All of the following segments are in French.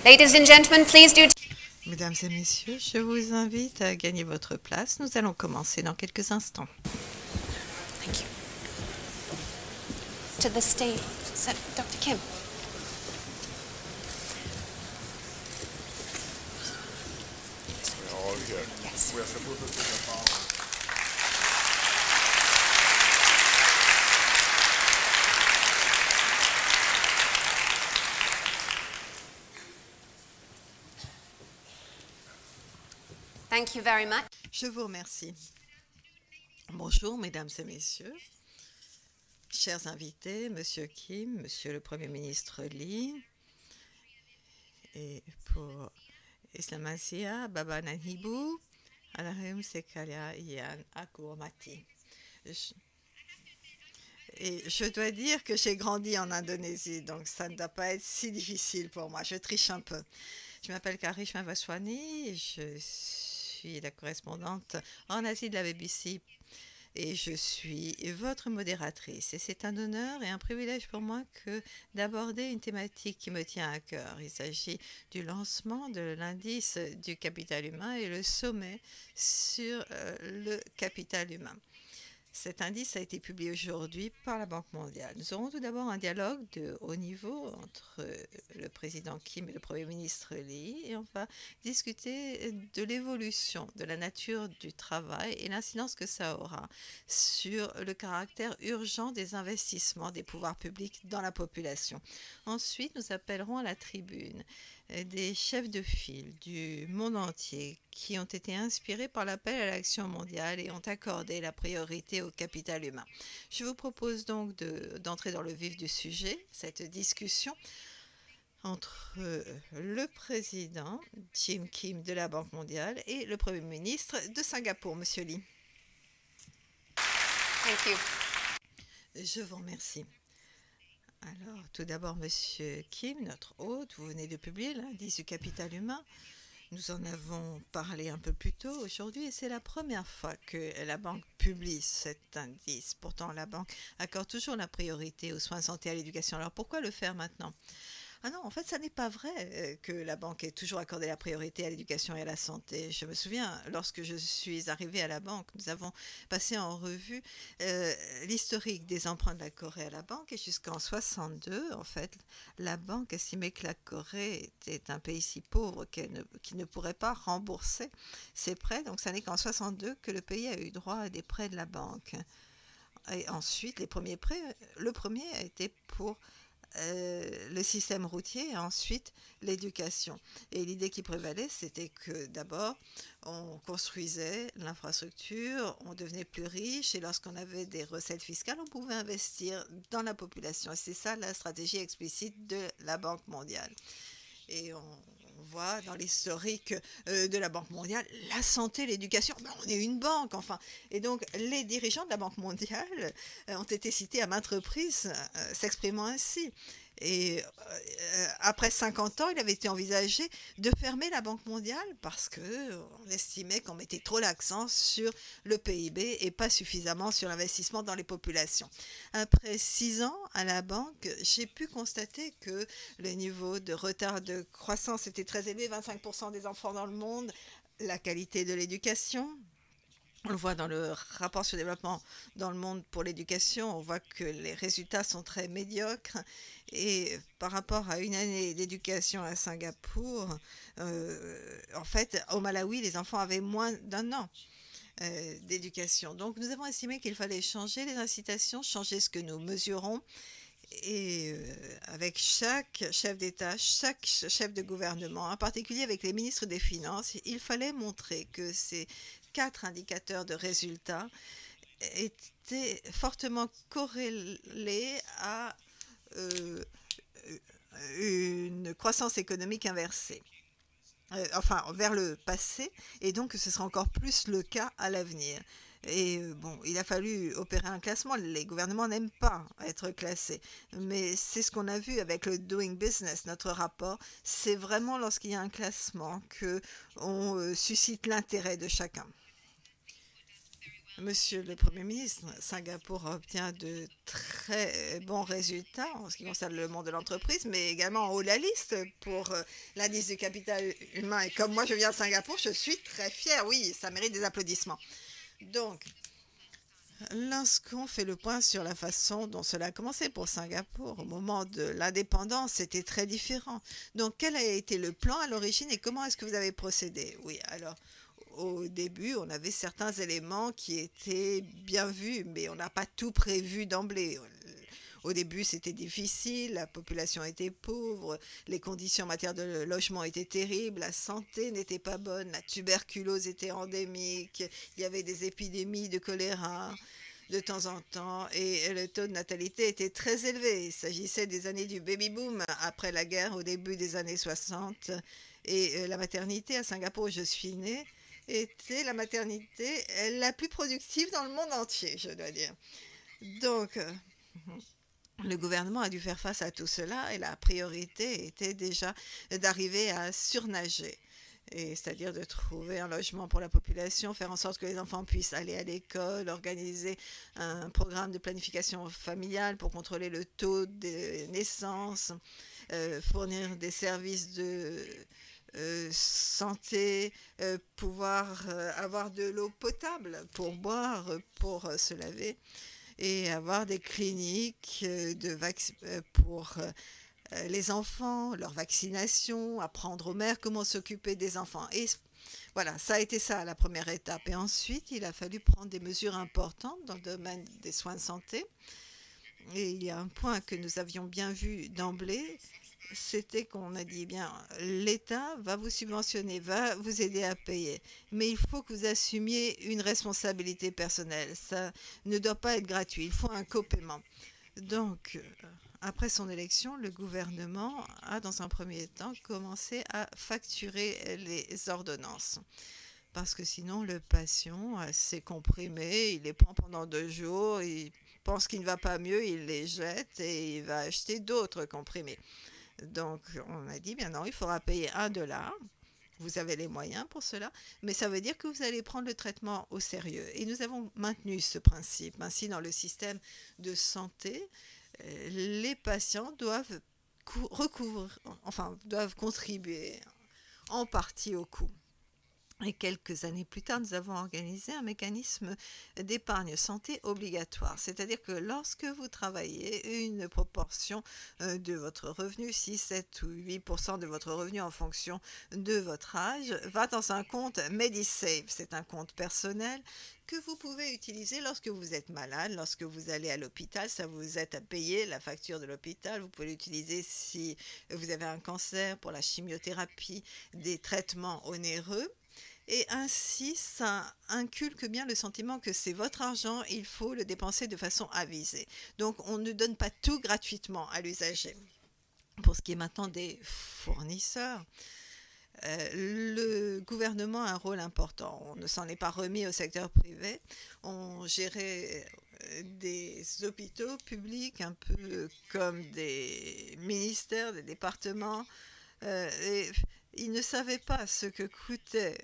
Ladies and gentlemen, please do. Mesdames et messieurs, je vous invite à gagner votre place. Nous allons commencer dans quelques instants. Thank you. To the stage, Dr. Kim. We're all here. Yes. We are supposed to take a bow. Thank you very much. Je vous remercie. Bonjour, mesdames et messieurs, chers invités, Monsieur Kim, Monsieur le Premier ministre Lee, et pour Islamasia, Baba Nanhibu, Alarim Sekalia Ian Akurmati. Et je dois dire que j'ai grandi en Indonésie, donc ça ne doit pas être si difficile pour moi. Je triche un peu. Je m'appelle Karishma Vaswani, je suis la correspondante en Asie de la BBC et je suis votre modératrice. Et c'est un honneur et un privilège pour moi que d'aborder une thématique qui me tient à cœur. Il s'agit du lancement de l'indice du capital humain et le sommet sur le capital humain. Cet indice a été publié aujourd'hui par la Banque mondiale. Nous aurons tout d'abord un dialogue de haut niveau entre le président Kim et le Premier ministre Lee et on va discuter de l'évolution de la nature du travail et l'incidence que ça aura sur le caractère urgent des investissements des pouvoirs publics dans la population. Ensuite, nous appellerons à la tribune des chefs de file du monde entier qui ont été inspirés par l'appel à l'action mondiale et ont accordé la priorité au capital humain. Je vous propose donc d'entrer dans le vif du sujet, cette discussion entre le président Jim Kim de la Banque mondiale et le Premier ministre de Singapour, Monsieur Lee. Thank you. Je vous remercie. Alors, tout d'abord, Monsieur Kim, notre hôte, vous venez de publier l'indice du capital humain. Nous en avons parlé un peu plus tôt aujourd'hui et c'est la première fois que la banque publie cet indice. Pourtant, la banque accorde toujours la priorité aux soins de santé et à l'éducation. Alors, pourquoi le faire maintenant ? Ah non, en fait, ça n'est pas vrai que la banque ait toujours accordé la priorité à l'éducation et à la santé. Je me souviens, lorsque je suis arrivée à la banque, nous avons passé en revue l'historique des emprunts de la Corée à la banque et jusqu'en 62, en fait, la banque estimait que la Corée était un pays si pauvre qu'il ne pourrait pas rembourser ses prêts. Donc, ça n'est qu'en 62 que le pays a eu droit à des prêts de la banque. Et ensuite, les premiers prêts, le premier a été pour le système routier et ensuite l'éducation. Et l'idée qui prévalait, c'était que d'abord, on construisait l'infrastructure, on devenait plus riche et lorsqu'on avait des recettes fiscales, on pouvait investir dans la population. Et c'est ça la stratégie explicite de la Banque mondiale. Et on voit dans l'historique de la Banque mondiale, la santé, l'éducation, ben on est une banque, enfin. Et donc, les dirigeants de la Banque mondiale ont été cités à maintes reprises s'exprimant ainsi. Et après 50 ans, il avait été envisagé de fermer la Banque mondiale parce qu'on estimait qu'on mettait trop l'accent sur le PIB et pas suffisamment sur l'investissement dans les populations. Après 6 ans à la banque, j'ai pu constater que le niveau de retard de croissance était très élevé, 25% des enfants dans le monde, la qualité de l'éducation. On le voit dans le rapport sur le développement dans le monde pour l'éducation, on voit que les résultats sont très médiocres et par rapport à une année d'éducation à Singapour, en fait, au Malawi, les enfants avaient moins d'un an d'éducation. Donc nous avons estimé qu'il fallait changer les incitations, changer ce que nous mesurons et avec chaque chef d'État, chaque chef de gouvernement, en particulier avec les ministres des Finances, il fallait montrer que ces 4 indicateurs de résultats étaient fortement corrélés à une croissance économique inversée. Enfin, vers le passé, et donc ce sera encore plus le cas à l'avenir. Et bon, il a fallu opérer un classement. Les gouvernements n'aiment pas être classés. Mais c'est ce qu'on a vu avec le Doing Business, notre rapport. C'est vraiment lorsqu'il y a un classement qu'on suscite l'intérêt de chacun. Monsieur le Premier ministre, Singapour obtient de très bons résultats en ce qui concerne le monde de l'entreprise, mais également en haut de la liste pour l'indice du capital humain. Et comme moi, je viens de Singapour, je suis très fière. Oui, ça mérite des applaudissements. Donc, lorsqu'on fait le point sur la façon dont cela a commencé pour Singapour, au moment de l'indépendance, c'était très différent. Donc, quel a été le plan à l'origine et comment est-ce que vous avez procédé? Oui, alors, au début, on avait certains éléments qui étaient bien vus, mais on n'a pas tout prévu d'emblée. Au début, c'était difficile, la population était pauvre, les conditions en matière de logement étaient terribles, la santé n'était pas bonne, la tuberculose était endémique, il y avait des épidémies de choléra de temps en temps et le taux de natalité était très élevé. Il s'agissait des années du baby-boom après la guerre au début des années 60 et la maternité à Singapour où je suis née était la maternité la plus productive dans le monde entier, je dois dire. Donc, le gouvernement a dû faire face à tout cela et la priorité était déjà d'arriver à surnager. C'est-à-dire de trouver un logement pour la population, faire en sorte que les enfants puissent aller à l'école, organiser un programme de planification familiale pour contrôler le taux de naissance, fournir des services de santé, pouvoir avoir de l'eau potable pour boire, pour se laver et avoir des cliniques pour les enfants, leur vaccination, apprendre aux mères comment s'occuper des enfants. Et voilà, ça a été ça la première étape. Et ensuite, il a fallu prendre des mesures importantes dans le domaine des soins de santé. Et il y a un point que nous avions bien vu d'emblée, c'était qu'on a dit, eh bien, l'État va vous subventionner, va vous aider à payer, mais il faut que vous assumiez une responsabilité personnelle. Ça ne doit pas être gratuit, il faut un copaiement. Donc, après son élection, le gouvernement a, dans un premier temps, commencé à facturer les ordonnances. Parce que sinon, le patient s'est comprimé, il les prend pendant 2 jours, il pense qu'il ne va pas mieux, il les jette et il va acheter d'autres comprimés. Donc, on a dit, bien non, il faudra payer $1. Vous avez les moyens pour cela, mais ça veut dire que vous allez prendre le traitement au sérieux. Et nous avons maintenu ce principe. Ainsi, dans le système de santé, les patients doivent doivent contribuer en partie au coût. Et quelques années plus tard, nous avons organisé un mécanisme d'épargne santé obligatoire. C'est-à-dire que lorsque vous travaillez, une proportion de votre revenu, 6, 7 ou 8% de votre revenu en fonction de votre âge, va dans un compte MediSave. C'est un compte personnel que vous pouvez utiliser lorsque vous êtes malade, lorsque vous allez à l'hôpital, ça vous aide à payer la facture de l'hôpital. Vous pouvez l'utiliser si vous avez un cancer, pour la chimiothérapie, des traitements onéreux. Et ainsi, ça inculque bien le sentiment que c'est votre argent, il faut le dépenser de façon avisée. Donc, on ne donne pas tout gratuitement à l'usager. Pour ce qui est maintenant des fournisseurs, le gouvernement a un rôle important. On ne s'en est pas remis au secteur privé. On gérait des hôpitaux publics, un peu comme des ministères, des départements. Et ils ne savaient pas ce que coûtait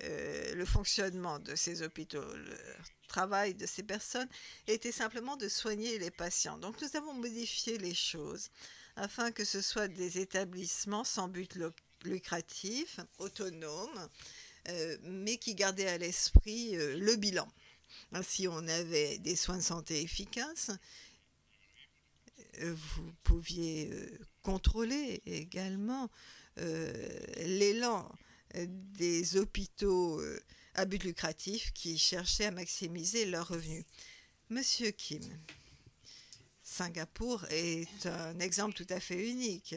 le fonctionnement de ces hôpitaux. Le travail de ces personnes était simplement de soigner les patients. Donc nous avons modifié les choses afin que ce soit des établissements sans but lucratif, autonomes, mais qui gardaient à l'esprit le bilan. Ainsi, on avait des soins de santé efficaces. Vous pouviez contrôler également l'élan des hôpitaux à but lucratif qui cherchaient à maximiser leurs revenus. Monsieur Kim, Singapour est un exemple tout à fait unique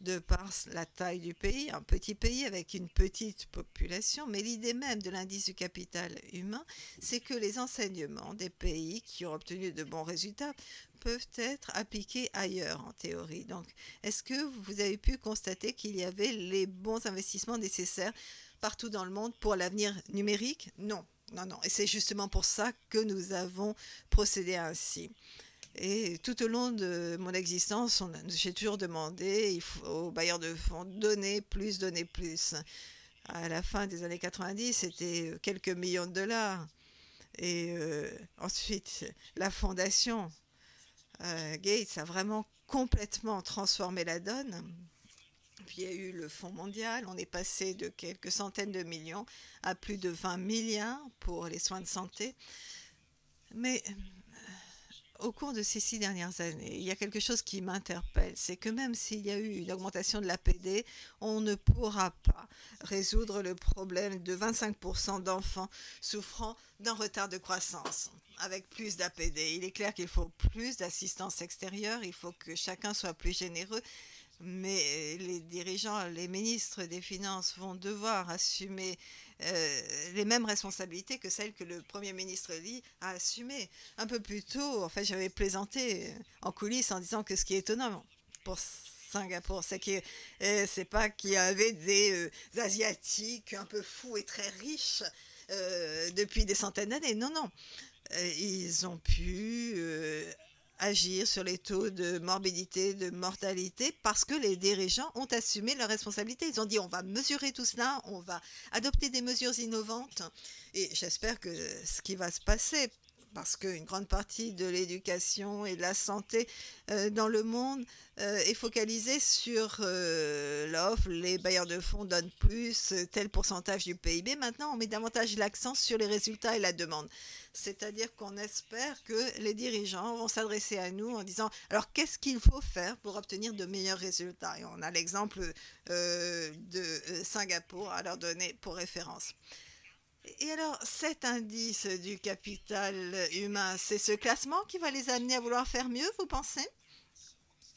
de par la taille du pays, un petit pays avec une petite population, mais l'idée même de l'indice du capital humain, c'est que les enseignements des pays qui ont obtenu de bons résultats peuvent être appliqués ailleurs en théorie. Donc, est-ce que vous avez pu constater qu'il y avait les bons investissements nécessaires partout dans le monde pour l'avenir numérique? Non, non, non. Et c'est justement pour ça que nous avons procédé ainsi. Et tout au long de mon existence, j'ai toujours demandé aux bailleurs de fonds donner plus, donner plus. À la fin des années 90, c'était quelques millions de dollars. Et ensuite, la fondation Gates a vraiment complètement transformé la donne. Puis il y a eu le Fonds mondial, on est passé de quelques centaines de millions à plus de 20 milliards pour les soins de santé. Mais au cours de ces 6 dernières années, il y a quelque chose qui m'interpelle, c'est que même s'il y a eu une augmentation de l'APD, on ne pourra pas résoudre le problème de 25% d'enfants souffrant d'un retard de croissance avec plus d'APD. Il est clair qu'il faut plus d'assistance extérieure, il faut que chacun soit plus généreux. Mais les dirigeants, les ministres des Finances vont devoir assumer les mêmes responsabilités que celles que le Premier ministre Lee a assumées. Un peu plus tôt, en fait, j'avais plaisanté en coulisses en disant que ce qui est étonnant pour Singapour, c'est que c'est pas qu'il y avait des Asiatiques un peu fous et très riches depuis des centaines d'années. Non, non. Ils ont pu agir sur les taux de morbidité, de mortalité, parce que les dirigeants ont assumé leurs responsabilités. Ils ont dit on va mesurer tout cela, on va adopter des mesures innovantes. Et j'espère que ce qui va se passer, parce qu'une grande partie de l'éducation et de la santé dans le monde est focalisée sur l'offre. Les bailleurs de fonds donnent plus, tel pourcentage du PIB. Maintenant, on met davantage l'accent sur les résultats et la demande. C'est-à-dire qu'on espère que les dirigeants vont s'adresser à nous en disant alors qu'est-ce qu'il faut faire pour obtenir de meilleurs résultats. Et on a l'exemple de Singapour à leur donner pour référence. Et alors, cet indice du capital humain, c'est ce classement qui va les amener à vouloir faire mieux, vous pensez?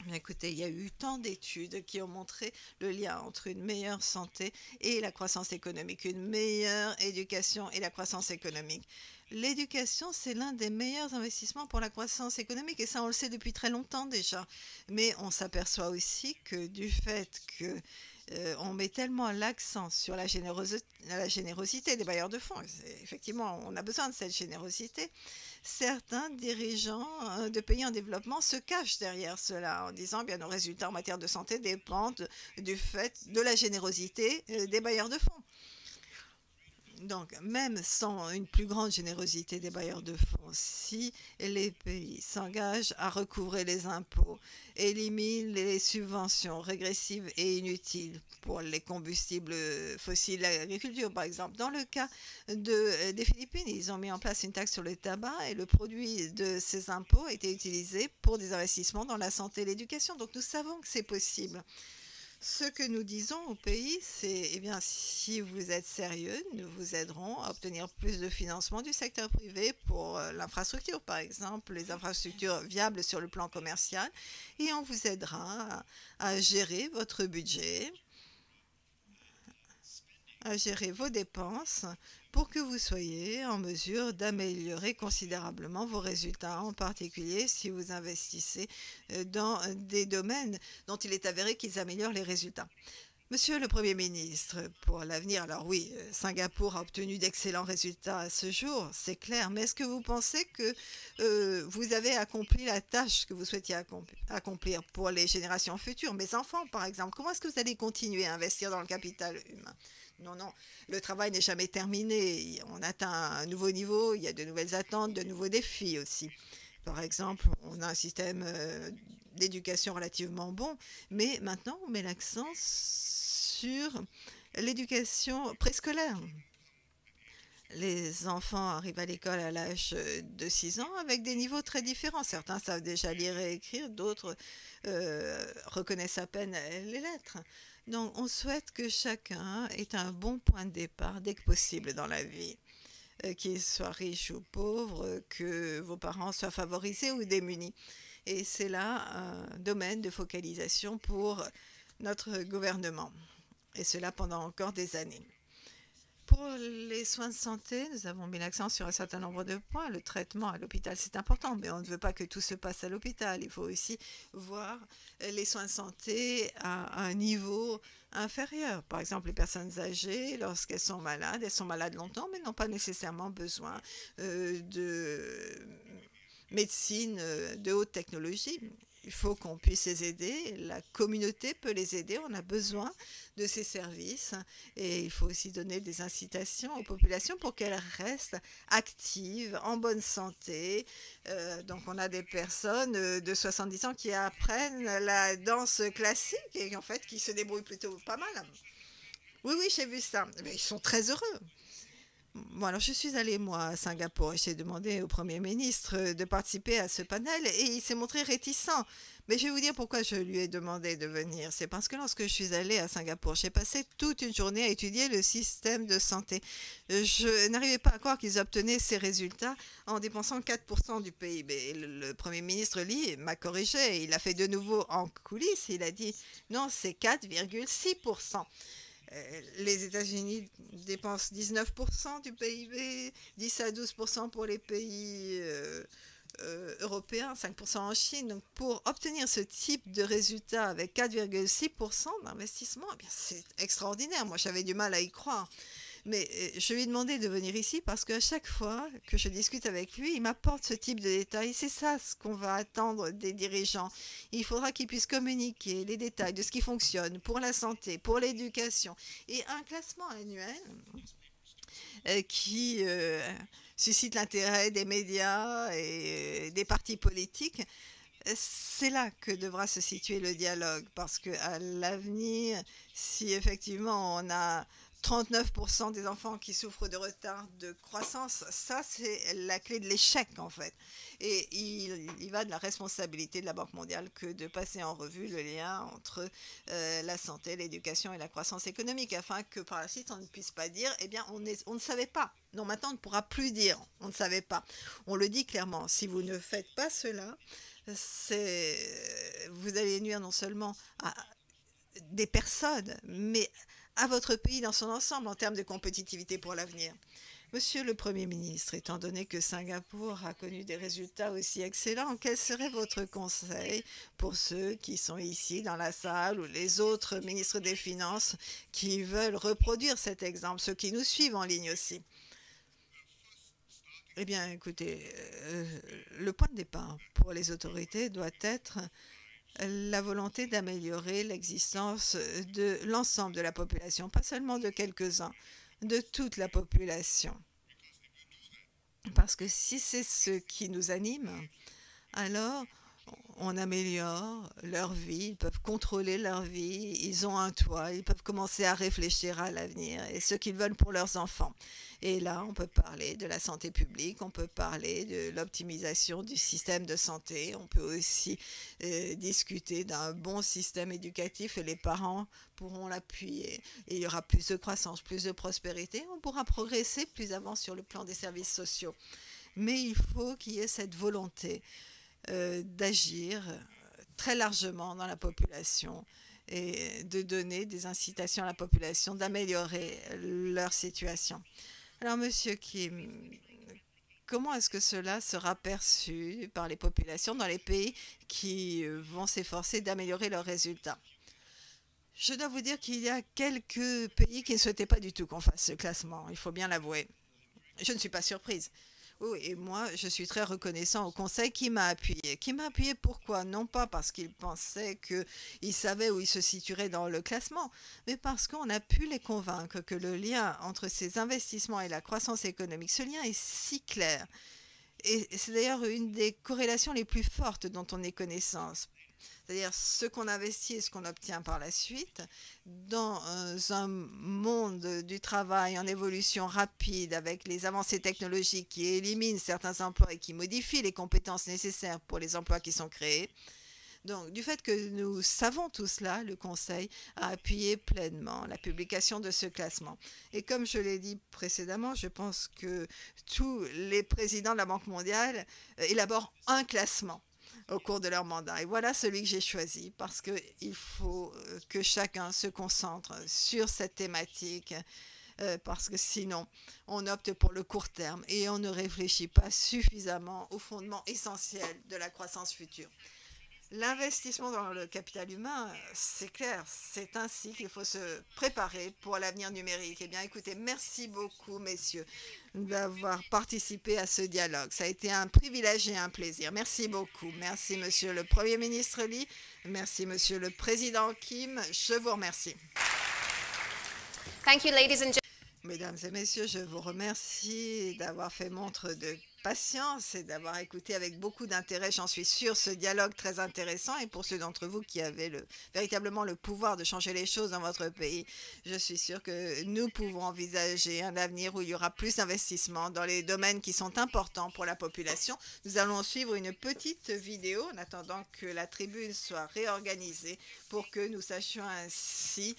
Bien, écoutez, il y a eu tant d'études qui ont montré le lien entre une meilleure santé et la croissance économique, une meilleure éducation et la croissance économique. L'éducation, c'est l'un des meilleurs investissements pour la croissance économique et ça, on le sait depuis très longtemps déjà. Mais on s'aperçoit aussi que du fait que on met tellement l'accent sur la générosité des bailleurs de fonds. Effectivement, on a besoin de cette générosité. Certains dirigeants de pays en développement se cachent derrière cela en disant bien nos résultats en matière de santé dépendent du fait de la générosité des bailleurs de fonds. Donc, même sans une plus grande générosité des bailleurs de fonds, si les pays s'engagent à recouvrer les impôts, éliminent les subventions régressives et inutiles pour les combustibles fossiles, l'agriculture par exemple. Dans le cas des Philippines, ils ont mis en place une taxe sur le tabac et le produit de ces impôts a été utilisé pour des investissements dans la santé et l'éducation. Donc, nous savons que c'est possible. Ce que nous disons au pays, c'est, eh bien, si vous êtes sérieux, nous vous aiderons à obtenir plus de financement du secteur privé pour l'infrastructure, par exemple, les infrastructures viables sur le plan commercial, et on vous aidera à gérer votre budget, à gérer vos dépenses pour que vous soyez en mesure d'améliorer considérablement vos résultats, en particulier si vous investissez dans des domaines dont il est avéré qu'ils améliorent les résultats. Monsieur le Premier ministre, pour l'avenir, alors oui, Singapour a obtenu d'excellents résultats à ce jour, c'est clair, mais est-ce que vous pensez que vous avez accompli la tâche que vous souhaitiez accomplir pour les générations futures, mes enfants par exemple? Comment est-ce que vous allez continuer à investir dans le capital humain? Non, non, le travail n'est jamais terminé. On atteint un nouveau niveau, il y a de nouvelles attentes, de nouveaux défis aussi. Par exemple, on a un système d'éducation relativement bon, mais maintenant on met l'accent sur l'éducation préscolaire. Les enfants arrivent à l'école à l'âge de 6 ans avec des niveaux très différents. Certains savent déjà lire et écrire, d'autres reconnaissent à peine les lettres. Donc, on souhaite que chacun ait un bon point de départ dès que possible dans la vie, qu'il soit riche ou pauvre, que vos parents soient favorisés ou démunis. Et c'est là un domaine de focalisation pour notre gouvernement, et cela pendant encore des années. Pour les soins de santé, nous avons mis l'accent sur un certain nombre de points. Le traitement à l'hôpital, c'est important, mais on ne veut pas que tout se passe à l'hôpital. Il faut aussi voir les soins de santé à un niveau inférieur. Par exemple, les personnes âgées, lorsqu'elles sont malades, elles sont malades longtemps, mais n'ont pas nécessairement besoin de médecine de haute technologie. il faut qu'on puisse les aider. La communauté peut les aider. On a besoin de ces services. Et il faut aussi donner des incitations aux populations pour qu'elles restent actives, en bonne santé. Donc, on a des personnes de 70 ans qui apprennent la danse classique et en fait, qui se débrouillent plutôt pas mal. Oui, oui, j'ai vu ça. Mais ils sont très heureux. Bon, alors je suis allée, moi, à Singapour et j'ai demandé au Premier ministre de participer à ce panel et il s'est montré réticent. Mais je vais vous dire pourquoi je lui ai demandé de venir. C'est parce que lorsque je suis allée à Singapour, j'ai passé toute une journée à étudier le système de santé. Je n'arrivais pas à croire qu'ils obtenaient ces résultats en dépensant 4% du PIB. Le Premier ministre Lee m'a corrigé. Il a fait de nouveau en coulisses. Il a dit non, c'est 4,6%. Les États-Unis dépensent 19% du PIB, 10 à 12% pour les pays européens, 5% en Chine. Donc pour obtenir ce type de résultat avec 4,6% d'investissement, eh bien c'est extraordinaire. Moi, j'avais du mal à y croire. Mais je lui ai demandé de venir ici parce qu'à chaque fois que je discute avec lui, il m'apporte ce type de détails. C'est ça ce qu'on va attendre des dirigeants. Il faudra qu'ils puissent communiquer les détails de ce qui fonctionne pour la santé, pour l'éducation. Et un classement annuel qui suscite l'intérêt des médias et des partis politiques. C'est là que devra se situer le dialogue parce qu'à l'avenir, si effectivement on a 39% des enfants qui souffrent de retard de croissance, ça c'est la clé de l'échec en fait. Et il va de la responsabilité de la Banque mondiale que de passer en revue le lien entre la santé, l'éducation et la croissance économique afin que par la suite on ne puisse pas dire eh bien on ne savait pas. Non, maintenant on ne pourra plus dire on ne savait pas. On le dit clairement, si vous ne faites pas cela, vous allez nuire non seulement à des personnes, mais à votre pays dans son ensemble en termes de compétitivité pour l'avenir. Monsieur le Premier ministre, étant donné que Singapour a connu des résultats aussi excellents, quel serait votre conseil pour ceux qui sont ici dans la salle ou les autres ministres des Finances qui veulent reproduire cet exemple, ceux qui nous suivent en ligne aussi? Eh bien, écoutez, le point de départ pour les autorités doit être la volonté d'améliorer l'existence de l'ensemble de la population, pas seulement de quelques-uns, de toute la population. Parce que si c'est ce qui nous anime, alors on améliore leur vie, ils peuvent contrôler leur vie, ils ont un toit, ils peuvent commencer à réfléchir à l'avenir et ce qu'ils veulent pour leurs enfants. Et là, on peut parler de la santé publique, on peut parler de l'optimisation du système de santé, on peut aussi discuter d'un bon système éducatif et les parents pourront l'appuyer. Et il y aura plus de croissance, plus de prospérité, on pourra progresser plus avant sur le plan des services sociaux. Mais il faut qu'il y ait cette volonté d'agir très largement dans la population et de donner des incitations à la population d'améliorer leur situation. Alors, Monsieur Kim, comment est-ce que cela sera perçu par les populations dans les pays qui vont s'efforcer d'améliorer leurs résultats? Je dois vous dire qu'il y a quelques pays qui ne souhaitaient pas du tout qu'on fasse ce classement, il faut bien l'avouer. Je ne suis pas surprise. Oui, et moi, je suis très reconnaissant au Conseil qui m'a appuyé. Qui m'a appuyé pourquoi? Non pas parce qu'il pensait qu'il savait où il se situerait dans le classement, mais parce qu'on a pu les convaincre que le lien entre ces investissements et la croissance économique, ce lien est si clair. Et c'est d'ailleurs une des corrélations les plus fortes dont on ait connaissance. C'est-à-dire ce qu'on investit et ce qu'on obtient par la suite, dans un monde du travail en évolution rapide avec les avancées technologiques qui éliminent certains emplois et qui modifient les compétences nécessaires pour les emplois qui sont créés. Donc, du fait que nous savons tout cela, le Conseil a appuyé pleinement la publication de ce classement. Et comme je l'ai dit précédemment, je pense que tous les présidents de la Banque mondiale élaborent un classement au cours de leur mandat. Et voilà celui que j'ai choisi parce qu'il faut que chacun se concentre sur cette thématique parce que sinon, on opte pour le court terme et on ne réfléchit pas suffisamment aux fondements essentiels de la croissance future. L'investissement dans le capital humain, c'est clair, c'est ainsi qu'il faut se préparer pour l'avenir numérique. Eh bien, écoutez, merci beaucoup, messieurs, d'avoir participé à ce dialogue. Ça a été un privilège et un plaisir. Merci beaucoup. Merci, monsieur le Premier ministre Lee. Merci, monsieur le Président Kim. Je vous remercie. Thank you, ladies and gentlemen. Mesdames et messieurs, je vous remercie d'avoir fait montre de patience et d'avoir écouté avec beaucoup d'intérêt, j'en suis sûre, ce dialogue très intéressant. Et pour ceux d'entre vous qui avaient véritablement le pouvoir de changer les choses dans votre pays, je suis sûre que nous pouvons envisager un avenir où il y aura plus d'investissements dans les domaines qui sont importants pour la population. Nous allons suivre une petite vidéo en attendant que la tribune soit réorganisée pour que nous sachions ainsi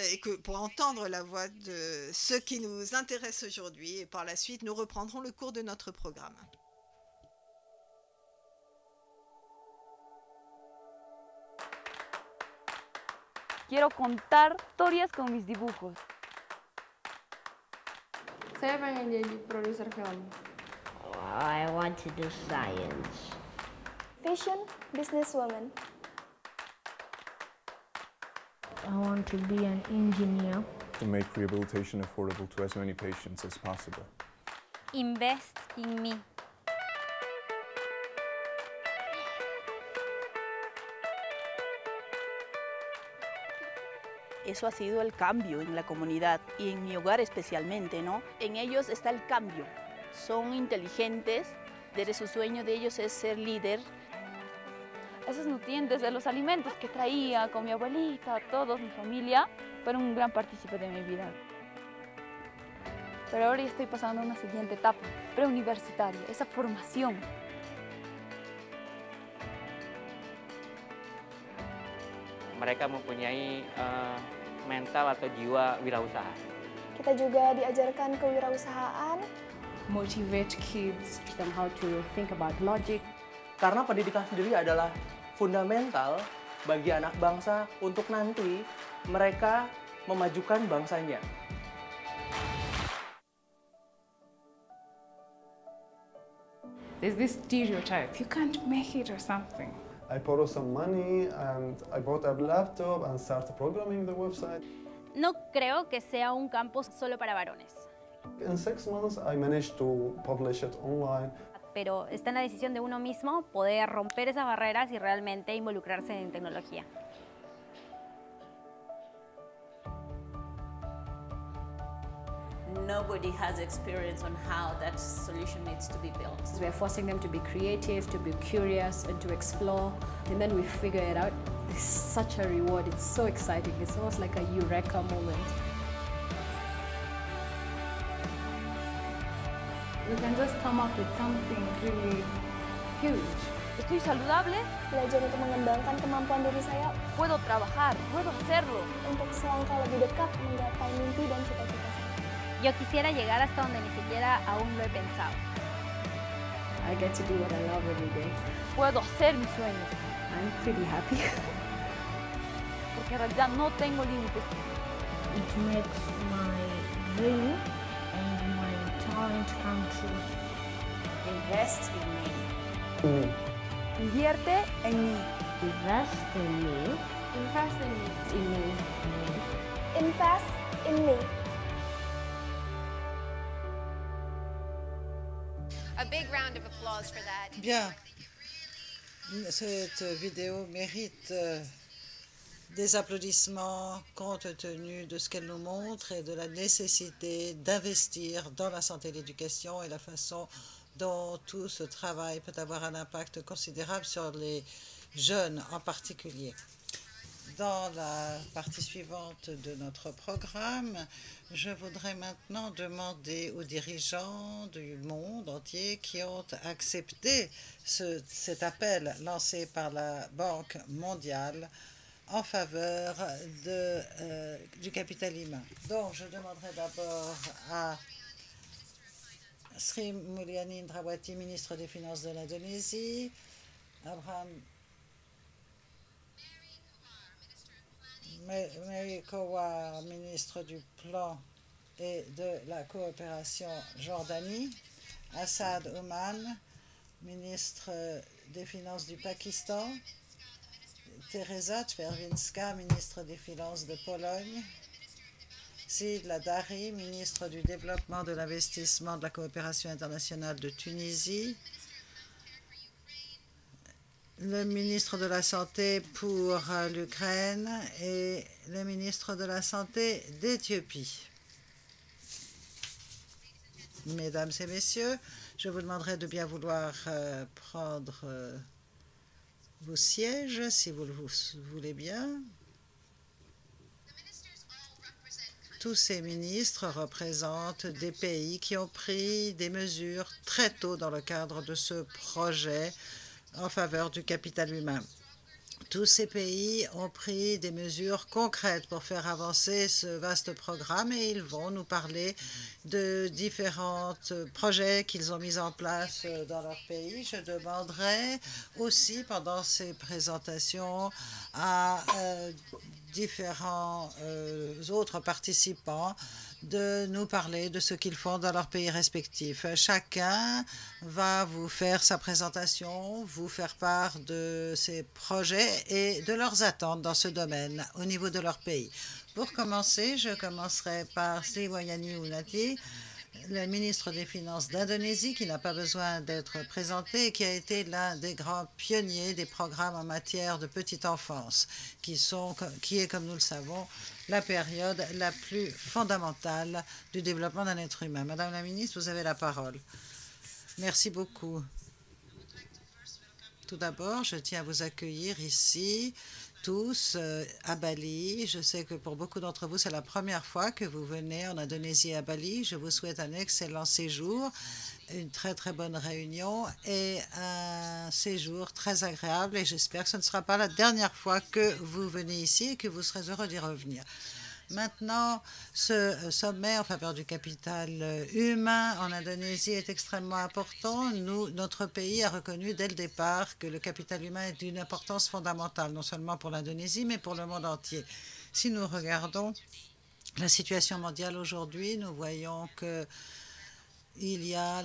et que pour entendre la voix de ceux qui nous intéressent aujourd'hui. Et par la suite, nous reprendrons le cours de notre programme. Quiero contar historias con mis dibujos. Saya pengen jadi produser film. I want to do science. Fashion businesswoman. I want to be an engineer. To make rehabilitation affordable to as many patients as possible. Invest in me. Eso ha sido el cambio en la comunidad y en mi hogar especialmente, ¿no? En ellos está el cambio. Son inteligentes, desde su sueño de ellos es ser líder. Esos nutrientes de los alimentos que traía con mi abuelita, todos, mi familia, fueron un gran partícipe de mi vida. Pero ahora ya estoy pasando a una siguiente etapa, preuniversitaria, esa formación. Mereka mempunyai mental atau jiwa wirausaha. Kita juga diajarkan kewirausahaan. Motivate kids, teach them how to think about logic. Karena pendidikan sendiri adalah fundamental bagi anak bangsa untuk nanti mereka memajukan bangsanya. There's this stereotype, you can't make it or something. I borrowed some money and I bought a laptop and started programming the website. No creo que sea un campus solo para varones. In 6 months, I managed to publish it online. Pero está en la decisión de uno mismo poder romper esas barreras y realmente involucrarse en tecnología. Nobody has experience on how that solution needs to be built. We're forcing them to be creative, to be curious, and to explore. And then we figure it out. It's such a reward. It's so exciting. It's almost like a eureka moment. We can just come up with something really huge. Estoy saludable. Belajar untuk mengembangkan kemampuan diri saya. Puedo trabajar, puedo hacerlo. Untuk selangkah lebih dekat menggapai mimpi dan cita-cita saya. Yo quisiera llegar hasta donde ni siquiera aún lo he pensado. I get to do what I love every day. Puedo hacer mis sueños. I'm pretty happy. Porque en realidad no tengo límites. It makes my dream and my talent come true. Invest in me. Invierte en mí. Invest in me. Invest in me. In me. Invest in me. A big round of applause for that. Bien. Cette vidéo mérite des applaudissements compte tenu de ce qu'elle nous montre et de la nécessité d'investir dans la santé et l'éducation et la façon dont tout ce travail peut avoir un impact considérable sur les jeunes en particulier. Dans la partie suivante de notre programme, je voudrais maintenant demander aux dirigeants du monde entier qui ont accepté cet appel lancé par la Banque mondiale en faveur du capital humain. Donc, je demanderai d'abord à Sri Mulyani Indrawati, ministre des Finances de l'Indonésie, Abraham Mary Kowar, ministre du Plan et de la Coopération Jordanie, Assad Oman, ministre des Finances du Pakistan, Teresa Czerwińska, ministre des Finances de Pologne. Sidla Dari, ministre du Développement, de l'Investissement, de la Coopération internationale de Tunisie. Le ministre de la Santé pour l'Ukraine et le ministre de la Santé d'Éthiopie. Mesdames et messieurs, je vous demanderai de bien vouloir prendre vos sièges, si vous le voulez bien. Tous ces ministres représentent des pays qui ont pris des mesures très tôt dans le cadre de ce projet en faveur du capital humain. Tous ces pays ont pris des mesures concrètes pour faire avancer ce vaste programme et ils vont nous parler de différents projets qu'ils ont mis en place dans leur pays. Je demanderai aussi pendant ces présentations à différents autres participants de nous parler de ce qu'ils font dans leur pays respectif. Chacun va vous faire sa présentation, vous faire part de ses projets et de leurs attentes dans ce domaine au niveau de leur pays. Pour commencer, je commencerai par Sri Wahyani Unati, le ministre des Finances d'Indonésie, qui n'a pas besoin d'être présenté et qui a été l'un des grands pionniers des programmes en matière de petite enfance, qui est, comme nous le savons, la période la plus fondamentale du développement d'un être humain. Madame la ministre, vous avez la parole. Merci beaucoup. Tout d'abord, je tiens à vous accueillir ici tous à Bali. Je sais que pour beaucoup d'entre vous, c'est la première fois que vous venez en Indonésie à Bali. Je vous souhaite un excellent séjour, une très très bonne réunion et un séjour très agréable. Et j'espère que ce ne sera pas la dernière fois que vous venez ici et que vous serez heureux d'y revenir. Maintenant, ce sommet en faveur du capital humain en Indonésie est extrêmement important. Notre pays a reconnu dès le départ que le capital humain est d'une importance fondamentale, non seulement pour l'Indonésie, mais pour le monde entier. Si nous regardons la situation mondiale aujourd'hui, nous voyons que il y a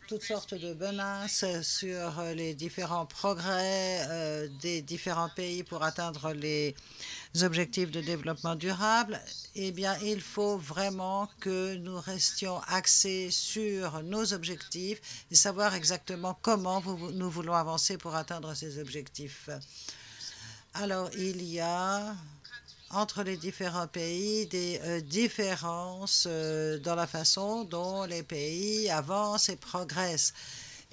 toutes sortes de menaces sur les différents progrès des différents pays pour atteindre les objectifs de développement durable. Eh bien, il faut vraiment que nous restions axés sur nos objectifs et savoir exactement comment nous voulons avancer pour atteindre ces objectifs. Alors, il y a entre les différents pays des différences dans la façon dont les pays avancent et progressent.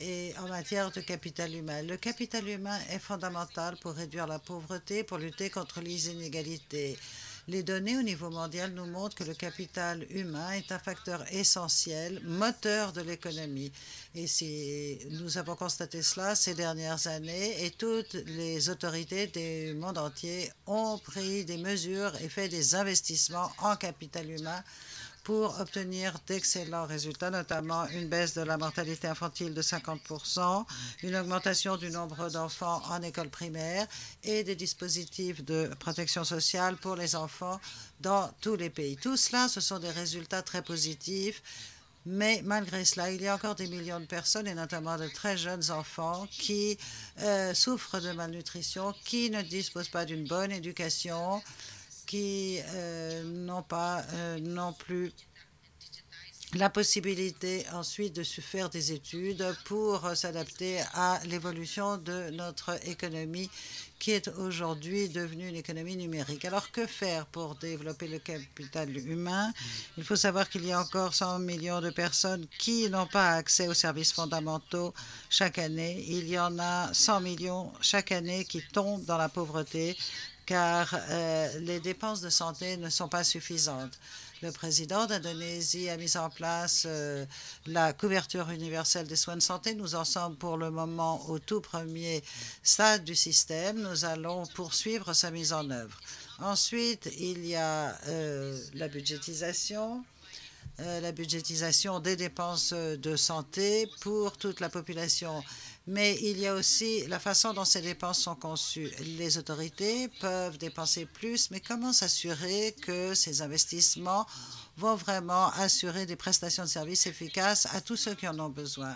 Et en matière de capital humain, le capital humain est fondamental pour réduire la pauvreté, pour lutter contre les inégalités. Les données au niveau mondial nous montrent que le capital humain est un facteur essentiel, moteur de l'économie. Et nous avons constaté cela ces dernières années et toutes les autorités du monde entier ont pris des mesures et fait des investissements en capital humain pour obtenir d'excellents résultats, notamment une baisse de la mortalité infantile de 50%, une augmentation du nombre d'enfants en école primaire et des dispositifs de protection sociale pour les enfants dans tous les pays. Tout cela, ce sont des résultats très positifs, mais malgré cela, il y a encore des millions de personnes, et notamment de très jeunes enfants, qui souffrent de malnutrition, qui ne disposent pas d'une bonne éducation, qui n'ont pas non plus la possibilité ensuite de se faire des études pour s'adapter à l'évolution de notre économie qui est aujourd'hui devenue une économie numérique. Alors, que faire pour développer le capital humain? Il faut savoir qu'il y a encore 100 millions de personnes qui n'ont pas accès aux services fondamentaux chaque année. Il y en a 100 millions chaque année qui tombent dans la pauvreté car les dépenses de santé ne sont pas suffisantes. Le président d'Indonésie a mis en place la couverture universelle des soins de santé. Nous en sommes pour le moment au tout premier stade du système. Nous allons poursuivre sa mise en œuvre. Ensuite, il y a la budgétisation des dépenses de santé pour toute la population. Mais il y a aussi la façon dont ces dépenses sont conçues. Les autorités peuvent dépenser plus, mais comment s'assurer que ces investissements vont vraiment assurer des prestations de services efficaces à tous ceux qui en ont besoin?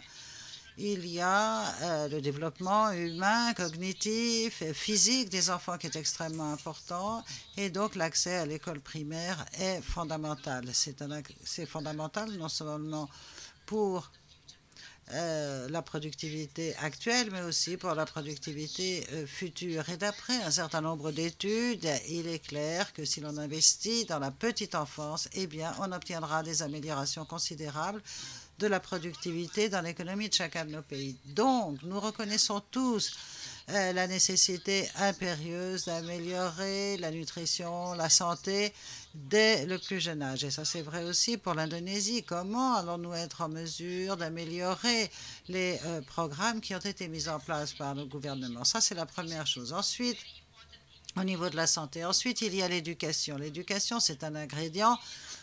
il y a le développement humain, cognitif, physique des enfants qui est extrêmement important, et donc l'accès à l'école primaire est fondamental. C'est fondamental non seulement pour la productivité actuelle, mais aussi pour la productivité future. Et d'après un certain nombre d'études, il est clair que si l'on investit dans la petite enfance, eh bien, on obtiendra des améliorations considérables de la productivité dans l'économie de chacun de nos pays. Donc, nous reconnaissons tous la nécessité impérieuse d'améliorer la nutrition, la santé dès le plus jeune âge. Et ça, c'est vrai aussi pour l'Indonésie. Comment allons-nous être en mesure d'améliorer les programmes qui ont été mis en place par le gouvernement? Ça, c'est la première chose. Ensuite, au niveau de la santé. Ensuite, il y a l'éducation. L'éducation, c'est un ingrédient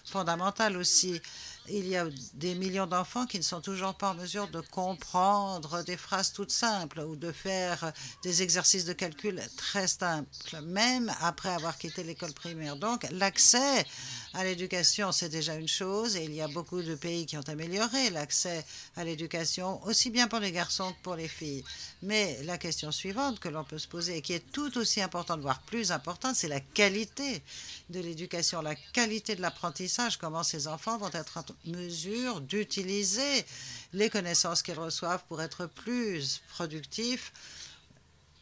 fondamental aussi. Il y a des millions d'enfants qui ne sont toujours pas en mesure de comprendre des phrases toutes simples ou de faire des exercices de calcul très simples, même après avoir quitté l'école primaire. Donc, l'accès à l'éducation, c'est déjà une chose, et il y a beaucoup de pays qui ont amélioré l'accès à l'éducation, aussi bien pour les garçons que pour les filles. Mais la question suivante que l'on peut se poser, et qui est tout aussi importante, voire plus importante, c'est la qualité de l'éducation, la qualité de l'apprentissage, comment ces enfants vont être en mesure d'utiliser les connaissances qu'ils reçoivent pour être plus productifs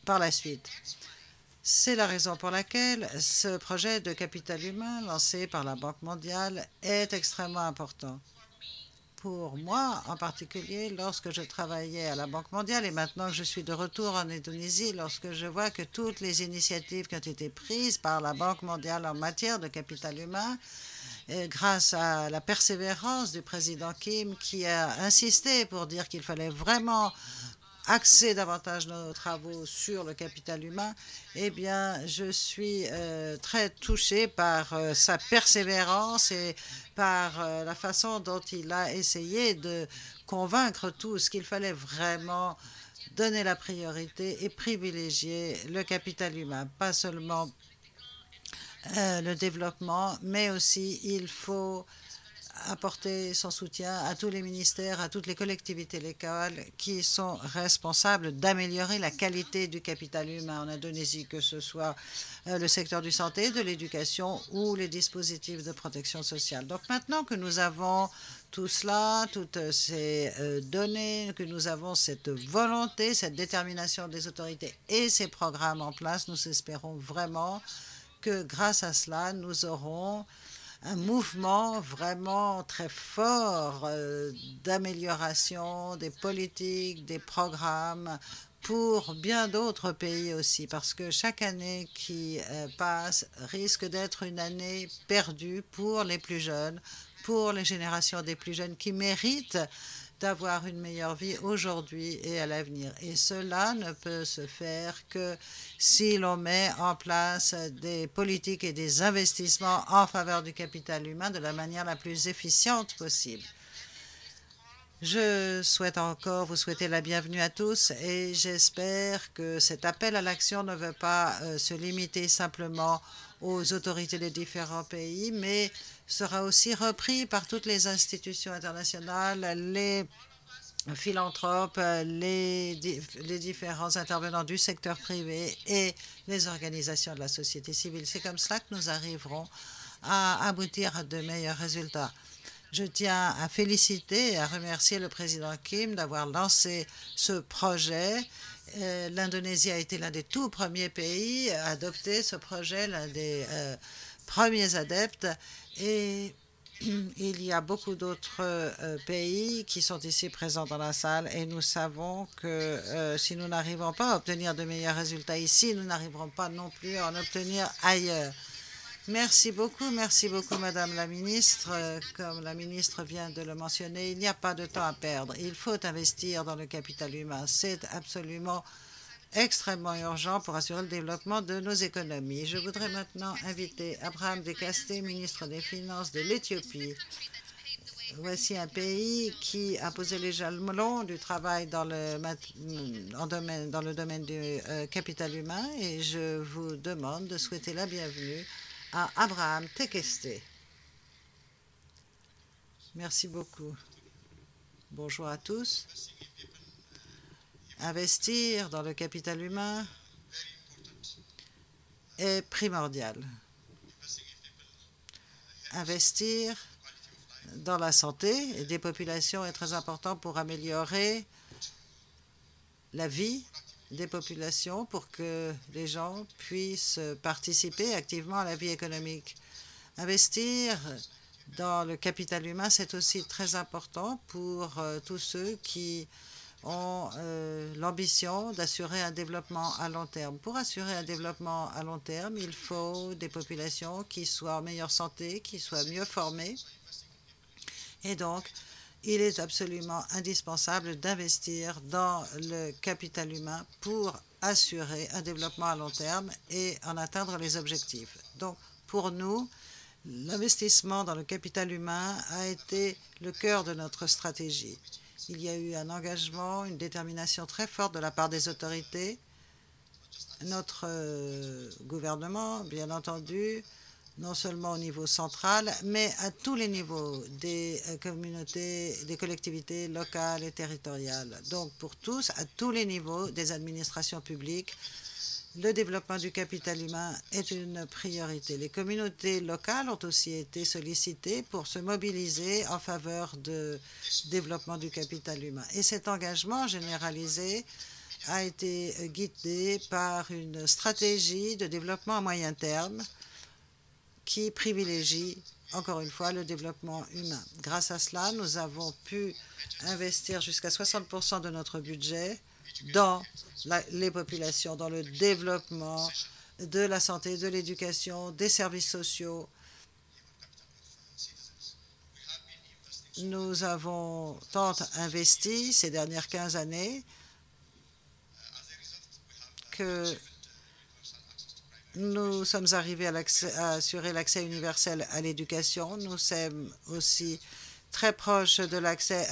par la suite. C'est la raison pour laquelle ce projet de capital humain lancé par la Banque mondiale est extrêmement important. Pour moi, en particulier, lorsque je travaillais à la Banque mondiale et maintenant que je suis de retour en Indonésie, lorsque je vois que toutes les initiatives qui ont été prises par la Banque mondiale en matière de capital humain, grâce à la persévérance du président Kim qui a insisté pour dire qu'il fallait vraiment axer davantage nos travaux sur le capital humain, eh bien, je suis très touchée par sa persévérance et par la façon dont il a essayé de convaincre tous qu'il fallait vraiment donner la priorité et privilégier le capital humain, pas seulement le développement, mais aussi il faut apporter son soutien à tous les ministères, à toutes les collectivités locales qui sont responsables d'améliorer la qualité du capital humain en Indonésie, que ce soit le secteur du santé, de l'éducation ou les dispositifs de protection sociale. Donc maintenant que nous avons tout cela, toutes ces données, que nous avons cette volonté, cette détermination des autorités et ces programmes en place, nous espérons vraiment que grâce à cela, nous aurons un mouvement vraiment très fort d'amélioration des politiques, des programmes pour bien d'autres pays aussi, parce que chaque année qui passe risque d'être une année perdue pour les plus jeunes, pour les générations des plus jeunes qui méritent d'avoir une meilleure vie aujourd'hui et à l'avenir. Et cela ne peut se faire que si l'on met en place des politiques et des investissements en faveur du capital humain de la manière la plus efficiente possible. Je souhaite encore vous souhaiter la bienvenue à tous et j'espère que cet appel à l'action ne veut pas se limiter simplement aux autorités des différents pays, mais sera aussi repris par toutes les institutions internationales, les philanthropes, les différents intervenants du secteur privé et les organisations de la société civile. C'est comme cela que nous arriverons à aboutir à de meilleurs résultats. Je tiens à féliciter et à remercier le président Kim d'avoir lancé ce projet. L'Indonésie a été l'un des tout premiers pays à adopter ce projet, l'un des premiers adeptes. Et il y a beaucoup d'autres pays qui sont ici présents dans la salle et nous savons que si nous n'arrivons pas à obtenir de meilleurs résultats ici, nous n'arriverons pas non plus à en obtenir ailleurs. Merci beaucoup, Madame la Ministre. Comme la Ministre vient de le mentionner, il n'y a pas de temps à perdre. Il faut investir dans le capital humain. C'est absolument extrêmement urgent pour assurer le développement de nos économies. Je voudrais maintenant inviter Abraham De Casté, ministre des Finances de l'Éthiopie. Voici un pays qui a posé les jalons du travail dans le domaine du capital humain et je vous demande de souhaiter la bienvenue à Abraham Tekeste. Merci beaucoup. Bonjour à tous. Investir dans le capital humain est primordial. Investir dans la santé des populations est très important pour améliorer la vie des populations, pour que les gens puissent participer activement à la vie économique. Investir dans le capital humain, c'est aussi très important pour tous ceux qui ont l'ambition d'assurer un développement à long terme. Pour assurer un développement à long terme, il faut des populations qui soient en meilleure santé, qui soient mieux formées. Et donc, il est absolument indispensable d'investir dans le capital humain pour assurer un développement à long terme et en atteindre les objectifs. Donc, pour nous, l'investissement dans le capital humain a été le cœur de notre stratégie. Il y a eu un engagement, une détermination très forte de la part des autorités. Notre gouvernement, bien entendu, non seulement au niveau central, mais à tous les niveaux des communautés, des collectivités locales et territoriales. Donc, pour tous, à tous les niveaux des administrations publiques, le développement du capital humain est une priorité. Les communautés locales ont aussi été sollicitées pour se mobiliser en faveur du développement du capital humain. Et cet engagement généralisé a été guidé par une stratégie de développement à moyen terme qui privilégie, encore une fois, le développement humain. Grâce à cela, nous avons pu investir jusqu'à 60% de notre budget dans les populations, dans le développement de la santé, de l'éducation, des services sociaux. Nous avons tant investi ces dernières 15 années que nous sommes arrivés à assurer l'accès universel à l'éducation. Nous sommes aussi très proches de l'accès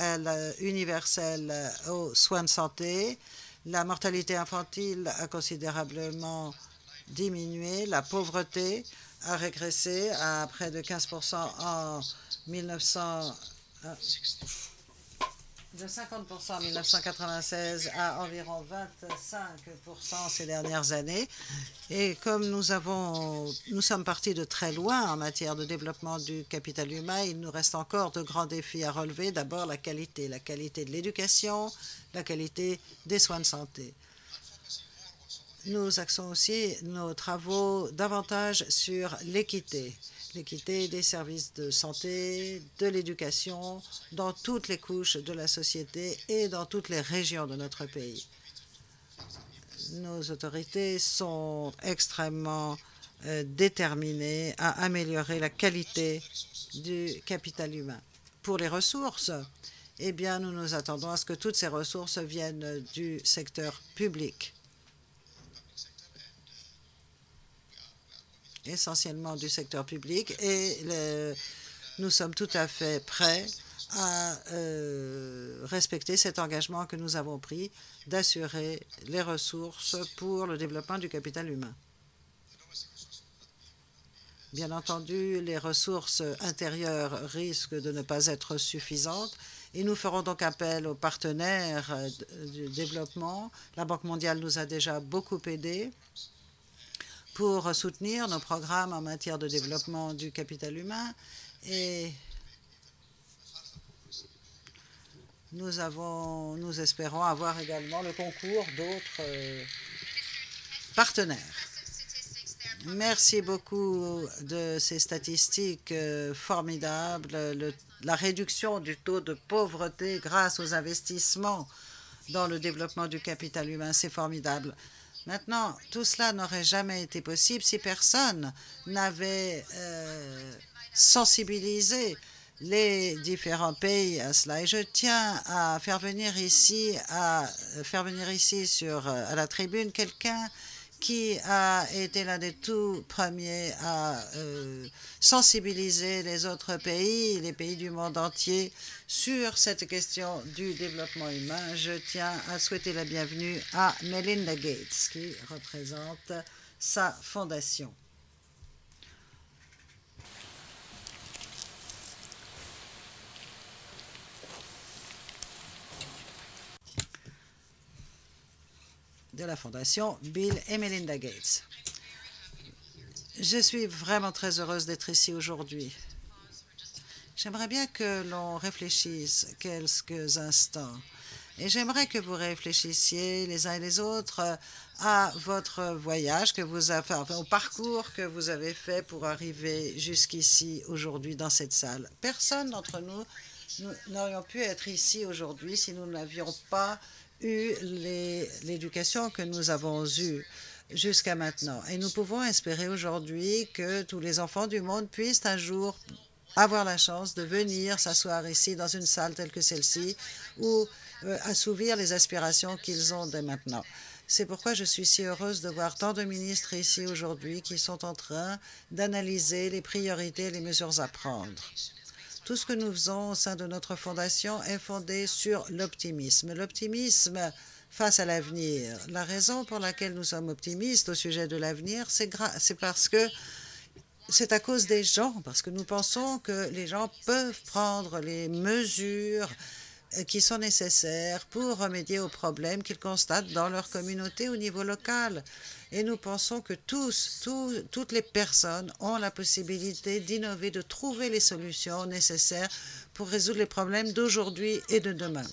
universel aux soins de santé. La mortalité infantile a considérablement diminué. La pauvreté a régressé à près de 15% en 1900. De 50% en 1996 à environ 25% ces dernières années. Et comme nous sommes partis de très loin en matière de développement du capital humain, il nous reste encore de grands défis à relever. D'abord, la qualité de l'éducation, la qualité des soins de santé. Nous axons aussi nos travaux davantage sur l'équité des services de santé, de l'éducation, dans toutes les couches de la société et dans toutes les régions de notre pays. Nos autorités sont extrêmement déterminées à améliorer la qualité du capital humain. Pour les ressources, eh bien, nous nous attendons à ce que toutes ces ressources viennent du secteur public, essentiellement du secteur public, et nous sommes tout à fait prêts à respecter cet engagement que nous avons pris d'assurer les ressources pour le développement du capital humain. Bien entendu, les ressources intérieures risquent de ne pas être suffisantes et nous ferons donc appel aux partenaires du développement. La Banque mondiale nous a déjà beaucoup aidés pour soutenir nos programmes en matière de développement du capital humain, et nous espérons avoir également le concours d'autres partenaires. Merci beaucoup de ces statistiques formidables. La réduction du taux de pauvreté grâce aux investissements dans le développement du capital humain, c'est formidable. Maintenant, tout cela n'aurait jamais été possible si personne n'avait sensibilisé les différents pays à cela. Et je tiens à faire venir ici, à la tribune quelqu'un qui a été l'un des tout premiers à sensibiliser les autres pays, les pays du monde entier, sur cette question du développement humain. Je tiens à souhaiter la bienvenue à Melinda Gates, qui représente sa fondation. de la Fondation Bill et Melinda Gates. Je suis vraiment très heureuse d'être ici aujourd'hui. J'aimerais bien que l'on réfléchisse quelques instants. Et j'aimerais que vous réfléchissiez les uns et les autres à votre voyage que vous avez fait, enfin, au parcours que vous avez fait pour arriver jusqu'ici aujourd'hui dans cette salle. Personne d'entre nous n'aurions pu être ici aujourd'hui si nous n'avions pas eu l'éducation que nous avons eue jusqu'à maintenant. Et nous pouvons espérer aujourd'hui que tous les enfants du monde puissent un jour avoir la chance de venir s'asseoir ici dans une salle telle que celle-ci ou assouvir les aspirations qu'ils ont dès maintenant. C'est pourquoi je suis si heureuse de voir tant de ministres ici aujourd'hui qui sont en train d'analyser les priorités et les mesures à prendre. Tout ce que nous faisons au sein de notre fondation est fondé sur l'optimisme. L'optimisme face à l'avenir. La raison pour laquelle nous sommes optimistes au sujet de l'avenir, c'est parce que c'est à cause des gens, parce que nous pensons que les gens peuvent prendre les mesures qui sont nécessaires pour remédier aux problèmes qu'ils constatent dans leur communauté au niveau local. Et nous pensons que toutes les personnes ont la possibilité d'innover, de trouver les solutions nécessaires pour résoudre les problèmes d'aujourd'hui et de demain.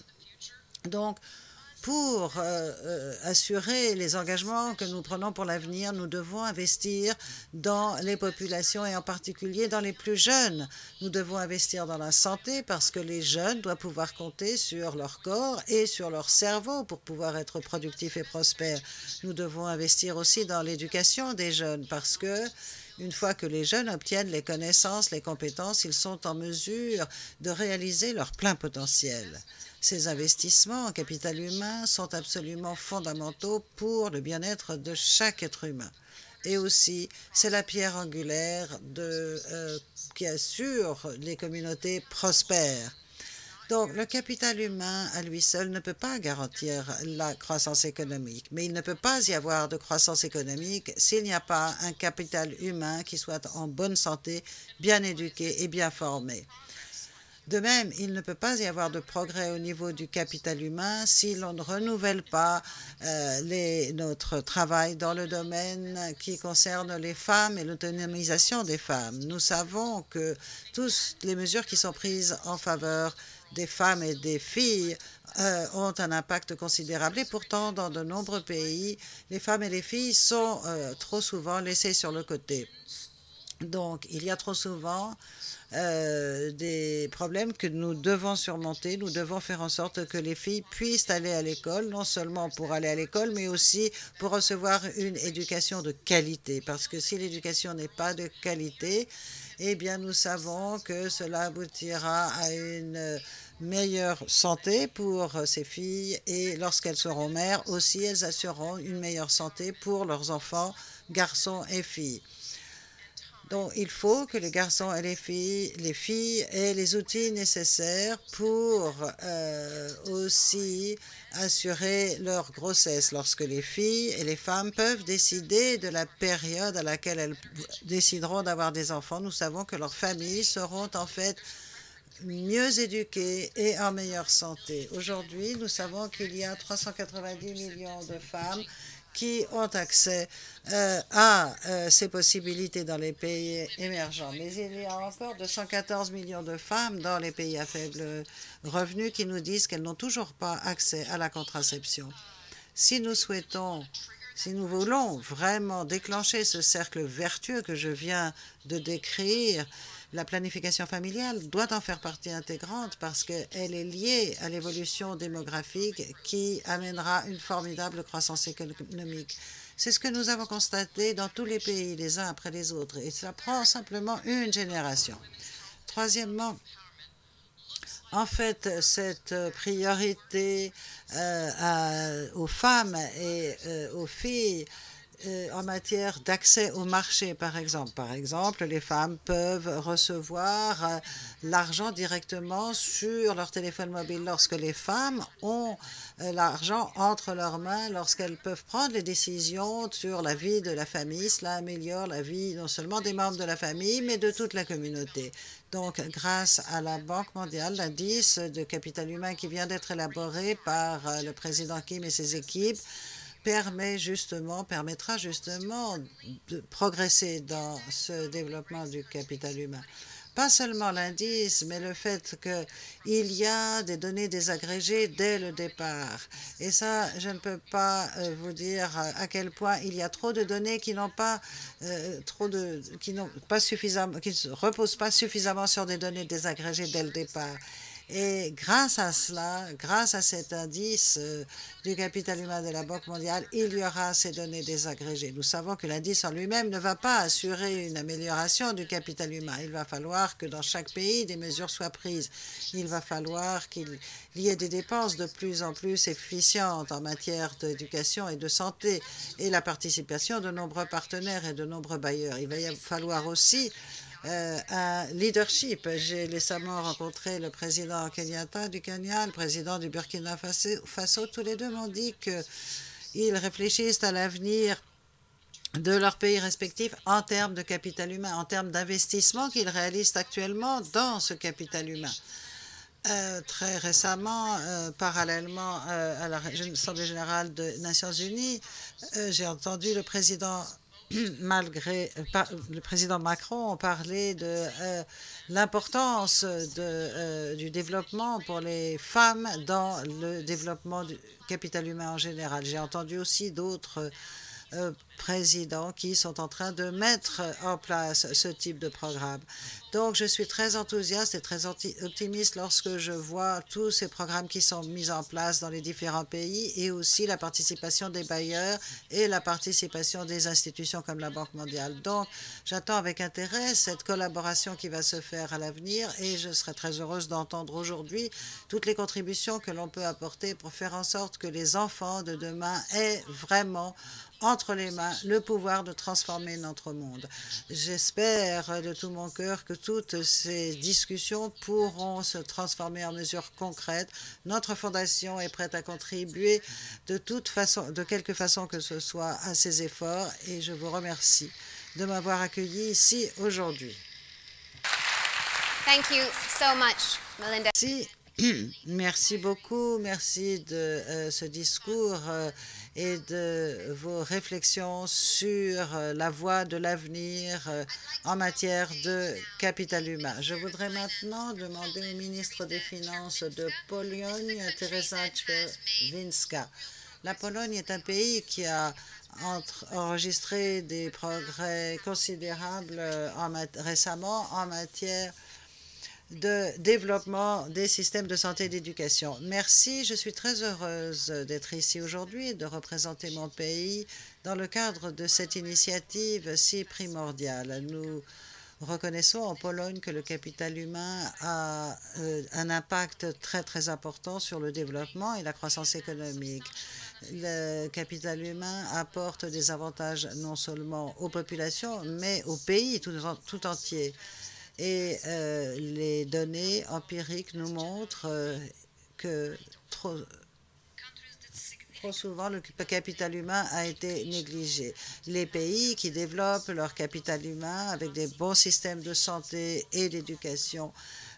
Donc, pour assurer les engagements que nous prenons pour l'avenir, nous devons investir dans les populations et en particulier dans les plus jeunes. Nous devons investir dans la santé parce que les jeunes doivent pouvoir compter sur leur corps et sur leur cerveau pour pouvoir être productifs et prospères. Nous devons investir aussi dans l'éducation des jeunes parce que une fois que les jeunes obtiennent les connaissances, les compétences, ils sont en mesure de réaliser leur plein potentiel. Ces investissements en capital humain sont absolument fondamentaux pour le bien-être de chaque être humain. Et aussi, c'est la pierre angulaire qui assure les communautés prospères. Donc, le capital humain à lui seul ne peut pas garantir la croissance économique, mais il ne peut pas y avoir de croissance économique s'il n'y a pas un capital humain qui soit en bonne santé, bien éduqué et bien formé. De même, il ne peut pas y avoir de progrès au niveau du capital humain si l'on ne renouvelle pas notre travail dans le domaine qui concerne les femmes et l'autonomisation des femmes. Nous savons que toutes les mesures qui sont prises en faveur des femmes et des filles ont un impact considérable. Et pourtant, dans de nombreux pays, les femmes et les filles sont trop souvent laissées sur le côté. Donc, il y a trop souvent des problèmes que nous devons surmonter. Nous devons faire en sorte que les filles puissent aller à l'école, non seulement pour aller à l'école, mais aussi pour recevoir une éducation de qualité. Parce que si l'éducation n'est pas de qualité, eh bien, nous savons que cela aboutira à une meilleure santé pour ces filles et lorsqu'elles seront mères aussi, elles assureront une meilleure santé pour leurs enfants, garçons et filles. Donc, il faut que les garçons et les filles aient les outils nécessaires pour aussi assurer leur grossesse. Lorsque les filles et les femmes peuvent décider de la période à laquelle elles décideront d'avoir des enfants, nous savons que leurs familles seront en fait mieux éduquées et en meilleure santé. Aujourd'hui, nous savons qu'il y a 390 millions de femmes qui ont accès à ces possibilités dans les pays émergents. Mais il y a encore 214 millions de femmes dans les pays à faible revenu qui nous disent qu'elles n'ont toujours pas accès à la contraception. Si nous voulons vraiment déclencher ce cercle vertueux que je viens de décrire, la planification familiale doit en faire partie intégrante parce qu'elle est liée à l'évolution démographique qui amènera une formidable croissance économique. C'est ce que nous avons constaté dans tous les pays, les uns après les autres, et ça prend simplement une génération. Troisièmement, en fait, cette priorité aux femmes et aux filles en matière d'accès au marché, par exemple. Par exemple, les femmes peuvent recevoir l'argent directement sur leur téléphone mobile. Lorsque les femmes ont l'argent entre leurs mains, lorsqu'elles peuvent prendre les décisions sur la vie de la famille, cela améliore la vie non seulement des membres de la famille, mais de toute la communauté. Donc, grâce à la Banque mondiale, l'indice de capital humain qui vient d'être élaboré par le président Kim et ses équipes, permettra justement de progresser dans ce développement du capital humain. Pas seulement l'indice, mais le fait qu'il y a des données désagrégées dès le départ. Et ça, je ne peux pas vous dire à quel point il y a trop de données qui n'ont pas qui ne reposent pas suffisamment sur des données désagrégées dès le départ. Et grâce à cela, grâce à cet indice du capital humain de la Banque mondiale, il y aura ces données désagrégées. Nous savons que l'indice en lui-même ne va pas assurer une amélioration du capital humain. Il va falloir que dans chaque pays, des mesures soient prises. Il va falloir qu'il y ait des dépenses de plus en plus efficientes en matière d'éducation et de santé et la participation de nombreux partenaires et de nombreux bailleurs. Il va falloir aussi un leadership. J'ai récemment rencontré le président Kenyatta du Kenya, le président du Burkina Faso. Tous les deux m'ont dit qu'ils réfléchissent à l'avenir de leurs pays respectifs en termes de capital humain, en termes d'investissement qu'ils réalisent actuellement dans ce capital humain. Très récemment, parallèlement à l'Assemblée générale des Nations unies, j'ai entendu le président Macron parlait de l'importance du développement pour les femmes dans le développement du capital humain en général. J'ai entendu aussi d'autres présidents qui sont en train de mettre en place ce type de programme. Donc, je suis très enthousiaste et très optimiste lorsque je vois tous ces programmes qui sont mis en place dans les différents pays et aussi la participation des bailleurs et la participation des institutions comme la Banque mondiale. Donc, j'attends avec intérêt cette collaboration qui va se faire à l'avenir et je serai très heureuse d'entendre aujourd'hui toutes les contributions que l'on peut apporter pour faire en sorte que les enfants de demain aient vraiment entre les mains le pouvoir de transformer notre monde. J'espère de tout mon cœur que toutes ces discussions pourront se transformer en mesures concrètes. Notre fondation est prête à contribuer de quelque façon que ce soit à ces efforts et je vous remercie de m'avoir accueilli ici aujourd'hui. Thank you so much, Melinda. Merci beaucoup, merci de ce discours et de vos réflexions sur la voie de l'avenir en matière de capital humain. Je voudrais maintenant demander au ministre des Finances de Pologne, Teresa Czerwińska. La Pologne est un pays qui a enregistré des progrès considérables récemment en matière de développement des systèmes de santé et d'éducation. Merci, je suis très heureuse d'être ici aujourd'hui et de représenter mon pays dans le cadre de cette initiative si primordiale. Nous reconnaissons en Pologne que le capital humain a un impact très important sur le développement et la croissance économique. Le capital humain apporte des avantages non seulement aux populations, mais au pays tout entier. Et les données empiriques nous montrent que trop souvent, le capital humain a été négligé. Les pays qui développent leur capital humain avec des bons systèmes de santé et d'éducation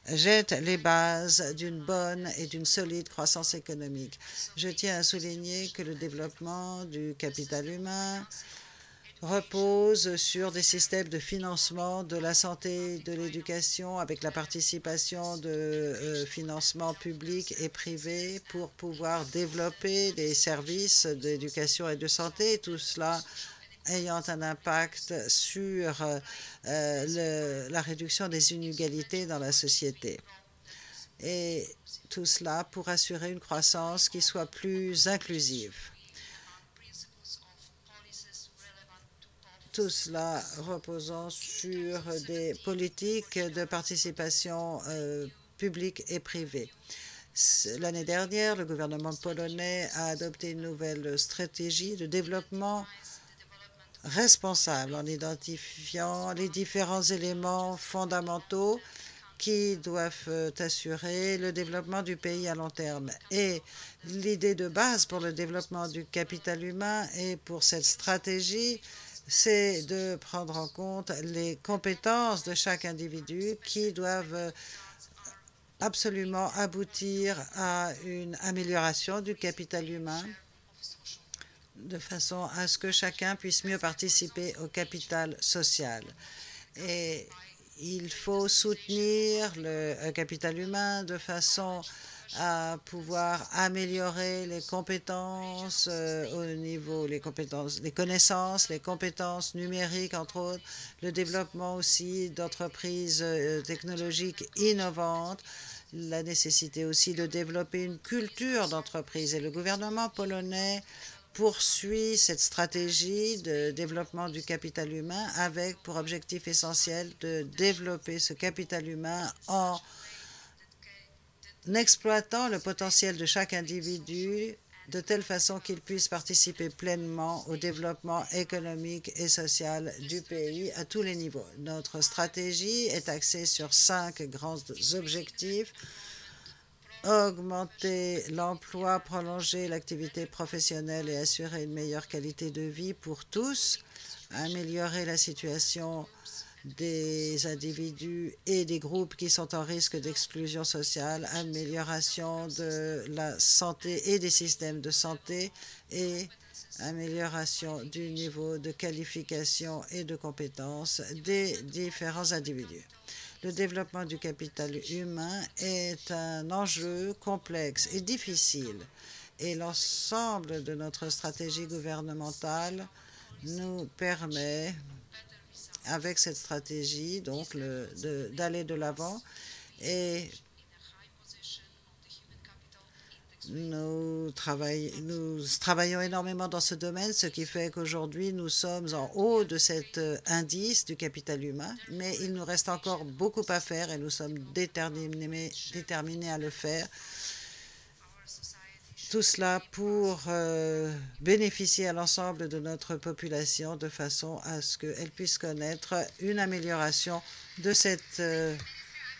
jettent les bases d'une bonne et d'une solide croissance économique. Je tiens à souligner que le développement du capital humain repose sur des systèmes de financement de la santé et de l'éducation avec la participation de financements publics et privés pour pouvoir développer des services d'éducation et de santé, tout cela ayant un impact sur la réduction des inégalités dans la société. Et tout cela pour assurer une croissance qui soit plus inclusive. Tout cela reposant sur des politiques de participation publique et privée. L'année dernière, le gouvernement polonais a adopté une nouvelle stratégie de développement responsable en identifiant les différents éléments fondamentaux qui doivent assurer le développement du pays à long terme. Et l'idée de base pour le développement du capital humain et pour cette stratégie, c'est de prendre en compte les compétences de chaque individu qui doivent absolument aboutir à une amélioration du capital humain de façon à ce que chacun puisse mieux participer au capital social. Et il faut soutenir le capital humain de façon à pouvoir améliorer les compétences au niveau, les connaissances, les compétences numériques, entre autres, le développement aussi d'entreprises technologiques innovantes, la nécessité aussi de développer une culture d'entreprise. Et le gouvernement polonais poursuit cette stratégie de développement du capital humain avec pour objectif essentiel de développer ce capital humain en exploitant le potentiel de chaque individu de telle façon qu'il puisse participer pleinement au développement économique et social du pays à tous les niveaux. Notre stratégie est axée sur 5 grands objectifs: augmenter l'emploi, prolonger l'activité professionnelle et assurer une meilleure qualité de vie pour tous, améliorer la situation des individus et des groupes qui sont en risque d'exclusion sociale, amélioration de la santé et des systèmes de santé et amélioration du niveau de qualification et de compétences des différents individus. Le développement du capital humain est un enjeu complexe et difficile, et l'ensemble de notre stratégie gouvernementale nous permet, avec cette stratégie, donc d'aller de l'avant, et nous travaillons énormément dans ce domaine, ce qui fait qu'aujourd'hui, nous sommes en haut de cet indice du capital humain, mais il nous reste encore beaucoup à faire et nous sommes déterminés à le faire. Tout cela pour bénéficier à l'ensemble de notre population de façon à ce qu'elle puisse connaître une amélioration de cette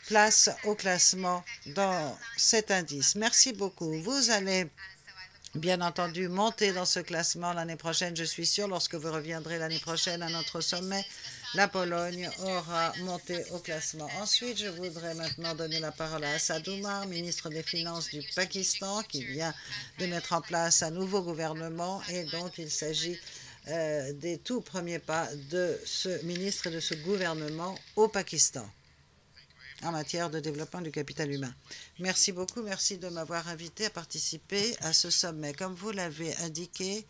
place au classement dans cet indice. Merci beaucoup. Vous allez bien entendu monter dans ce classement l'année prochaine, je suis sûre. Lorsque vous reviendrez l'année prochaine à notre sommet, la Pologne aura monté au classement. Ensuite, je voudrais maintenant donner la parole à Asad Umar, ministre des Finances du Pakistan, qui vient de mettre en place un nouveau gouvernement, et donc il s'agit des tout premiers pas de ce ministre et de ce gouvernement au Pakistan en matière de développement du capital humain. Merci beaucoup. Merci de m'avoir invité à participer à ce sommet. Comme vous l'avez indiqué,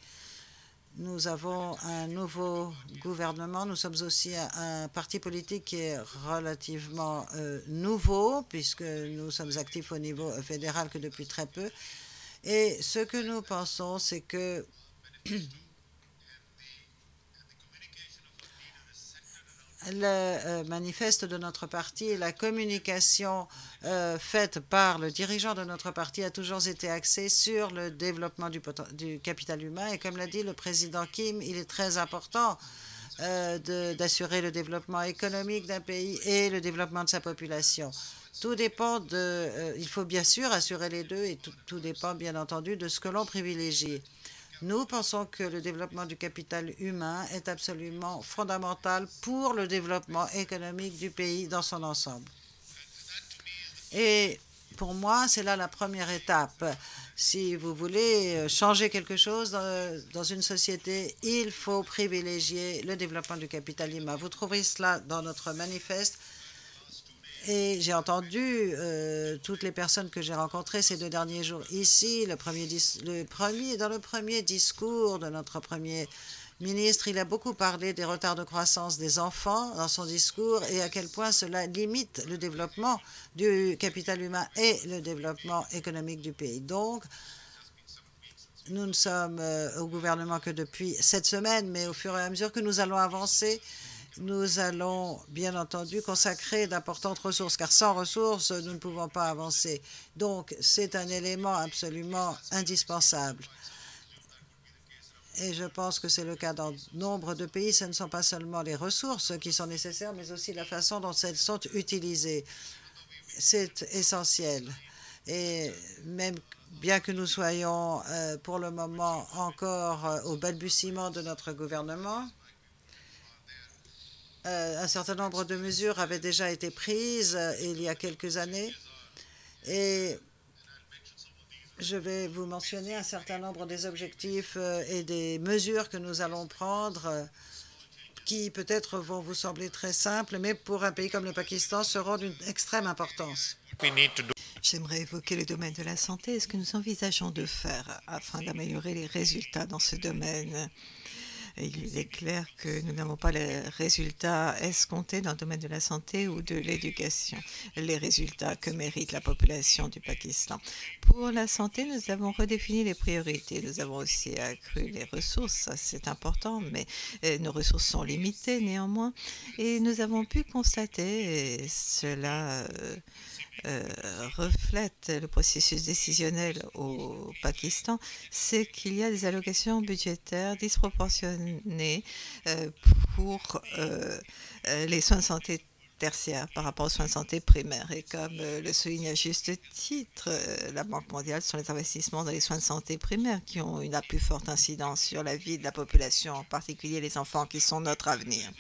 nous avons un nouveau gouvernement. Nous sommes aussi un parti politique qui est relativement nouveau, puisque nous sommes actifs au niveau fédéral que depuis très peu. Et ce que nous pensons, c'est que le manifeste de notre parti et la communication faite par le dirigeant de notre parti a toujours été axée sur le développement du capital humain. Et comme l'a dit le président Kim, il est très important d'assurer le développement économique d'un pays et le développement de sa population. Tout dépend il faut bien sûr assurer les deux, et tout dépend bien entendu de ce que l'on privilégie. Nous pensons que le développement du capital humain est absolument fondamental pour le développement économique du pays dans son ensemble. Et pour moi, c'est là la première étape. Si vous voulez changer quelque chose dans une société, il faut privilégier le développement du capital humain. Vous trouverez cela dans notre manifeste. Et j'ai entendu toutes les personnes que j'ai rencontrées ces 2 derniers jours ici. Dans le premier discours de notre Premier ministre, il a beaucoup parlé des retards de croissance des enfants dans son discours et à quel point cela limite le développement du capital humain et le développement économique du pays. Donc, nous ne sommes au gouvernement que depuis 7 semaines, mais au fur et à mesure que nous allons avancer, nous allons bien entendu consacrer d'importantes ressources, car sans ressources, nous ne pouvons pas avancer. Donc, c'est un élément absolument indispensable. Et je pense que c'est le cas dans nombre de pays. Ce ne sont pas seulement les ressources qui sont nécessaires, mais aussi la façon dont elles sont utilisées. C'est essentiel. Et même bien que nous soyons pour le moment encore au balbutiement de notre gouvernement, un certain nombre de mesures avaient déjà été prises il y a quelques années. Et je vais vous mentionner un certain nombre des objectifs et des mesures que nous allons prendre qui peut-être vont vous sembler très simples, mais pour un pays comme le Pakistan seront d'une extrême importance. J'aimerais évoquer le domaine de la santé. Est-ce que nous envisageons de faire afin d'améliorer les résultats dans ce domaine? Il est clair que nous n'avons pas les résultats escomptés dans le domaine de la santé ou de l'éducation, les résultats que mérite la population du Pakistan. Pour la santé, nous avons redéfini les priorités. Nous avons aussi accru les ressources, ça c'est important, mais nos ressources sont limitées néanmoins. Et nous avons pu constater, et cela reflète le processus décisionnel au Pakistan, c'est qu'il y a des allocations budgétaires disproportionnées pour les soins de santé tertiaires par rapport aux soins de santé primaires. Et comme le souligne à juste titre la Banque mondiale, ce sont les investissements dans les soins de santé primaires qui ont la plus forte incidence sur la vie de la population, en particulier les enfants qui sont notre avenir.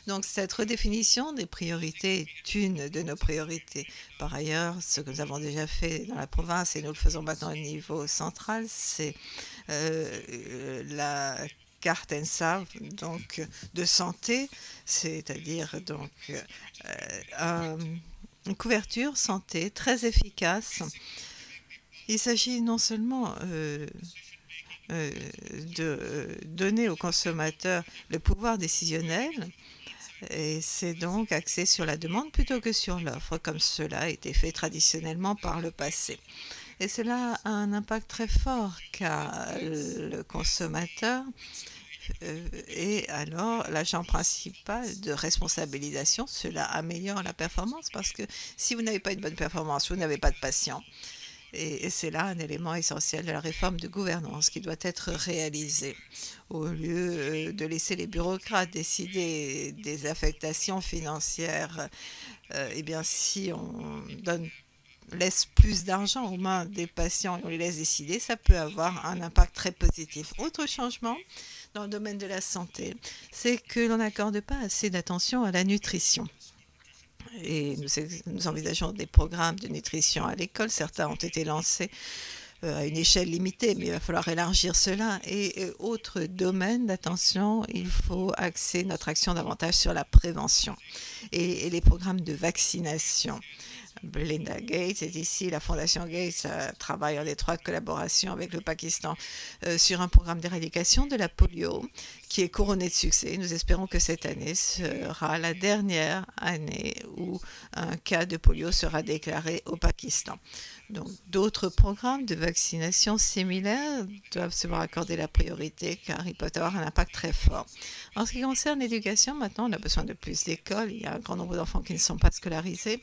Donc, cette redéfinition des priorités est une de nos priorités. Par ailleurs, ce que nous avons déjà fait dans la province, et nous le faisons maintenant au niveau central, c'est la carte ENSAV, donc de santé, c'est-à-dire donc une couverture santé très efficace. Il s'agit non seulement de donner aux consommateurs le pouvoir décisionnel, et c'est donc axé sur la demande plutôt que sur l'offre, comme cela a été fait traditionnellement par le passé. Et cela a un impact très fort car le consommateur est alors l'agent principal de responsabilisation. Cela améliore la performance parce que si vous n'avez pas une bonne performance, vous n'avez pas de patient. Et c'est là un élément essentiel de la réforme de gouvernance qui doit être réalisée. Au lieu de laisser les bureaucrates décider des affectations financières, eh bien, si on laisse plus d'argent aux mains des patients et on les laisse décider, ça peut avoir un impact très positif. Autre changement dans le domaine de la santé, c'est que l'on n'accorde pas assez d'attention à la nutrition. Et nous envisageons des programmes de nutrition à l'école. Certains ont été lancés à une échelle limitée, mais il va falloir élargir cela. Et autre domaine d'attention, il faut axer notre action davantage sur la prévention et les programmes de vaccination. Belinda Gates est ici. La Fondation Gates travaille en étroite collaboration avec le Pakistan sur un programme d'éradication de la polio qui est couronné de succès. Nous espérons que cette année sera la dernière année où un cas de polio sera déclaré au Pakistan. Donc, d'autres programmes de vaccination similaires doivent se voir accorder la priorité car ils peuvent avoir un impact très fort. En ce qui concerne l'éducation, maintenant, on a besoin de plus d'écoles. Il y a un grand nombre d'enfants qui ne sont pas scolarisés.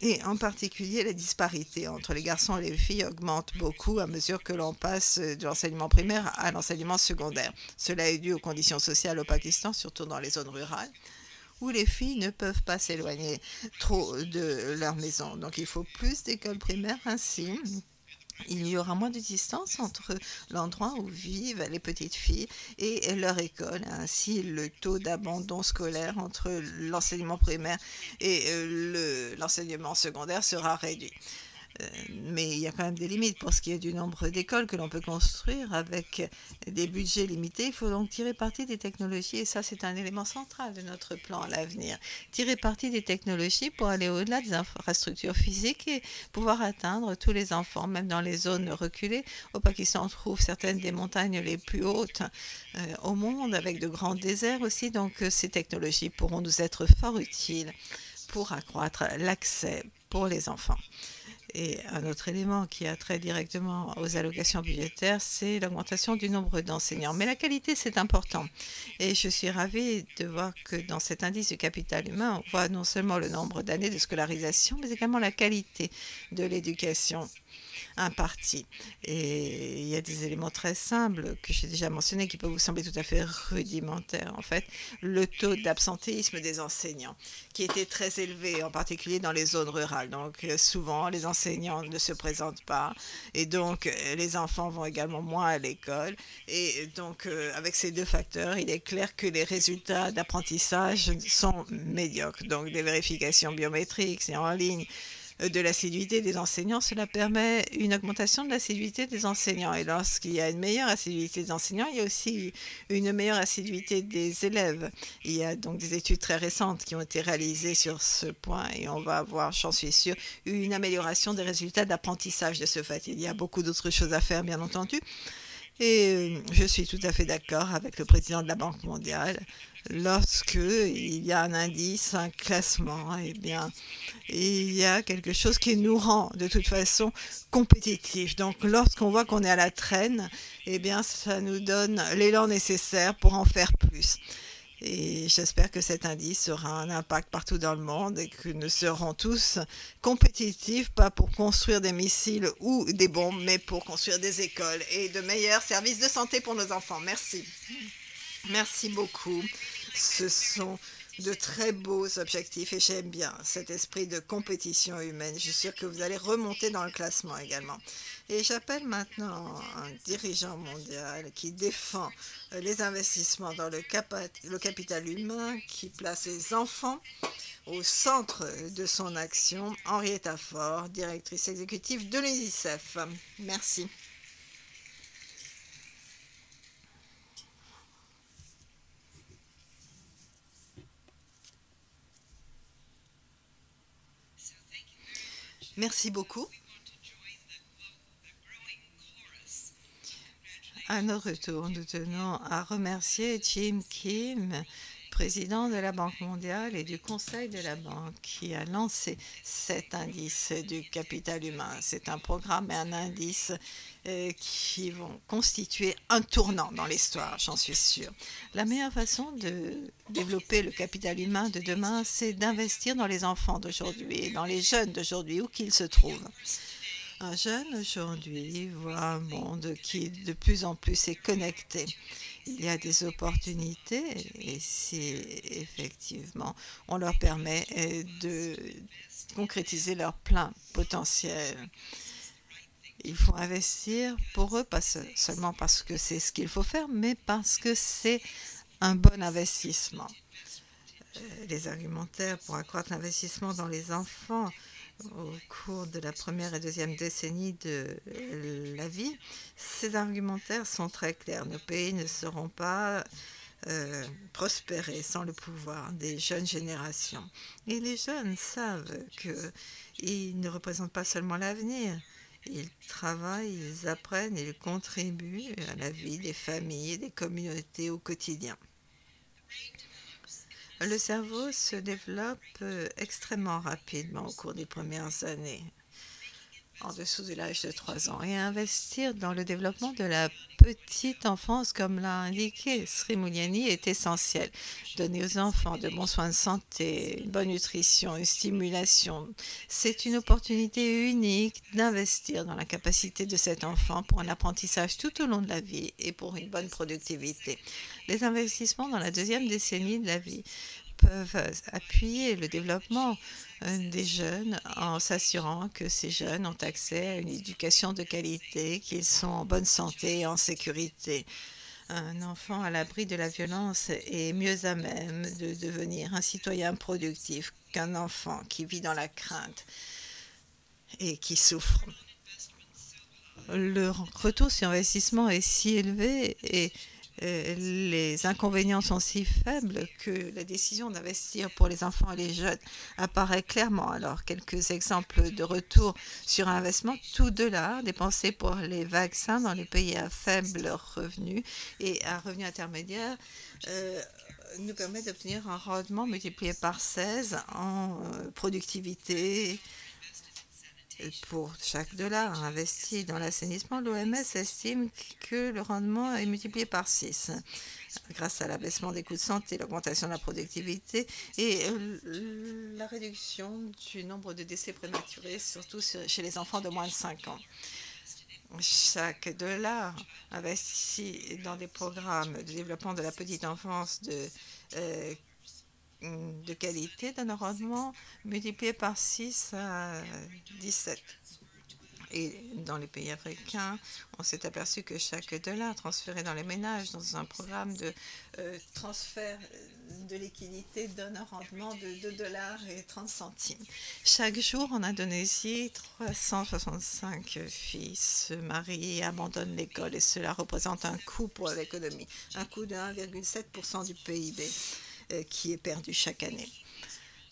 Et en particulier, les disparités entre les garçons et les filles augmentent beaucoup à mesure que l'on passe de l'enseignement primaire à l'enseignement secondaire. Cela est dû aux conditions sociales au Pakistan, surtout dans les zones rurales, où les filles ne peuvent pas s'éloigner trop de leur maison. Donc, il faut plus d'écoles primaires ainsi. Il y aura moins de distance entre l'endroit où vivent les petites filles et leur école. Ainsi, le taux d'abandon scolaire entre l'enseignement primaire et l'enseignement secondaire sera réduit. Mais il y a quand même des limites pour ce qui est du nombre d'écoles que l'on peut construire avec des budgets limités. Il faut donc tirer parti des technologies et ça, c'est un élément central de notre plan à l'avenir. Tirer parti des technologies pour aller au-delà des infrastructures physiques et pouvoir atteindre tous les enfants, même dans les zones reculées. Au Pakistan, on trouve certaines des montagnes les plus hautes au monde avec de grands déserts aussi. Donc, ces technologies pourront nous être fort utiles pour accroître l'accès pour les enfants. Et un autre élément qui a trait directement aux allocations budgétaires, c'est l'augmentation du nombre d'enseignants. Mais la qualité, c'est important. Et je suis ravie de voir que dans cet indice du capital humain, on voit non seulement le nombre d'années de scolarisation, mais également la qualité de l'éducation impartie. Et il y a des éléments très simples que j'ai déjà mentionnés qui peuvent vous sembler tout à fait rudimentaires. En fait, le taux d'absentéisme des enseignants qui était très élevé, en particulier dans les zones rurales. Donc, souvent, les enseignants ne se présentent pas et donc les enfants vont également moins à l'école. Et donc, avec ces deux facteurs, il est clair que les résultats d'apprentissage sont médiocres. Donc, des vérifications biométriques, c'est en ligne. de l'assiduité des enseignants, cela permet une augmentation de l'assiduité des enseignants. Et lorsqu'il y a une meilleure assiduité des enseignants, il y a aussi une meilleure assiduité des élèves. Il y a donc des études très récentes qui ont été réalisées sur ce point et on va avoir, j'en suis sûre, une amélioration des résultats d'apprentissage de ce fait. Il y a beaucoup d'autres choses à faire, bien entendu. Et je suis tout à fait d'accord avec le président de la Banque mondiale. Lorsque il y a un indice, un classement, eh bien, il y a quelque chose qui nous rend de toute façon compétitifs. Donc, lorsqu'on voit qu'on est à la traîne, eh bien, ça nous donne l'élan nécessaire pour en faire plus. Et j'espère que cet indice aura un impact partout dans le monde et que nous serons tous compétitifs, pas pour construire des missiles ou des bombes, mais pour construire des écoles et de meilleurs services de santé pour nos enfants. Merci. Merci beaucoup. Ce sont de très beaux objectifs et j'aime bien cet esprit de compétition humaine. Je suis sûre que vous allez remonter dans le classement également. Et j'appelle maintenant un dirigeant mondial qui défend les investissements dans le capital humain, qui place les enfants au centre de son action. Henrietta Ford, directrice exécutive de l'UNICEF. Merci. Merci beaucoup. À notre retour, nous tenons à remercier Jim Kim, président de la Banque mondiale et du Conseil de la Banque, qui a lancé cet indice du capital humain. C'est un programme et un indice qui vont constituer un tournant dans l'histoire, j'en suis sûre. La meilleure façon de développer le capital humain de demain, c'est d'investir dans les enfants d'aujourd'hui, dans les jeunes d'aujourd'hui, où qu'ils se trouvent. Un jeune aujourd'hui voit un monde qui de plus en plus est connecté. Il y a des opportunités et si effectivement on leur permet de concrétiser leur plein potentiel. Il faut investir pour eux, pas seulement parce que c'est ce qu'il faut faire, mais parce que c'est un bon investissement. Les argumentaires pour accroître l'investissement dans les enfants au cours de la première et deuxième décennie de la vie, ces argumentaires sont très clairs. Nos pays ne seront pas prospérer sans le pouvoir des jeunes générations. Et les jeunes savent qu'ils ne représentent pas seulement l'avenir. Ils travaillent, ils apprennent, ils contribuent à la vie des familles et des communautés au quotidien. Le cerveau se développe extrêmement rapidement au cours des premières années, en dessous de l'âge de 3 ans, et investir dans le développement de la petite enfance, comme l'a indiqué Sri Mulyani, est essentiel. Donner aux enfants de bons soins de santé, une bonne nutrition, une stimulation, c'est une opportunité unique d'investir dans la capacité de cet enfant pour un apprentissage tout au long de la vie et pour une bonne productivité. Les investissements dans la deuxième décennie de la vie peuvent appuyer le développement des jeunes en s'assurant que ces jeunes ont accès à une éducation de qualité, qu'ils sont en bonne santé et en sécurité. Un enfant à l'abri de la violence est mieux à même de devenir un citoyen productif qu'un enfant qui vit dans la crainte et qui souffre. Le retour sur investissement est si élevé et les inconvénients sont si faibles que la décision d'investir pour les enfants et les jeunes apparaît clairement. Alors, quelques exemples de retour sur investissement. Tout $1 dépensé pour les vaccins dans les pays à faible revenu et à revenu intermédiaire nous permet d'obtenir un rendement multiplié par 16 en productivité. Pour chaque $1 investi dans l'assainissement, l'OMS estime que le rendement est multiplié par 6 grâce à l'abaissement des coûts de santé, l'augmentation de la productivité et la réduction du nombre de décès prématurés, surtout chez les enfants de moins de 5 ans. Chaque $1 investi dans des programmes de développement de la petite enfance de qualité d'un rendement multiplié par 6 à 17. Et dans les pays africains, on s'est aperçu que chaque dollar transféré dans les ménages dans un programme de transfert de liquidité donne un rendement de 2,30 $. Chaque jour, en Indonésie, 365 filles se marient et abandonnent l'école et cela représente un coût pour l'économie, un coût de 1,7% du PIB qui est perdu chaque année.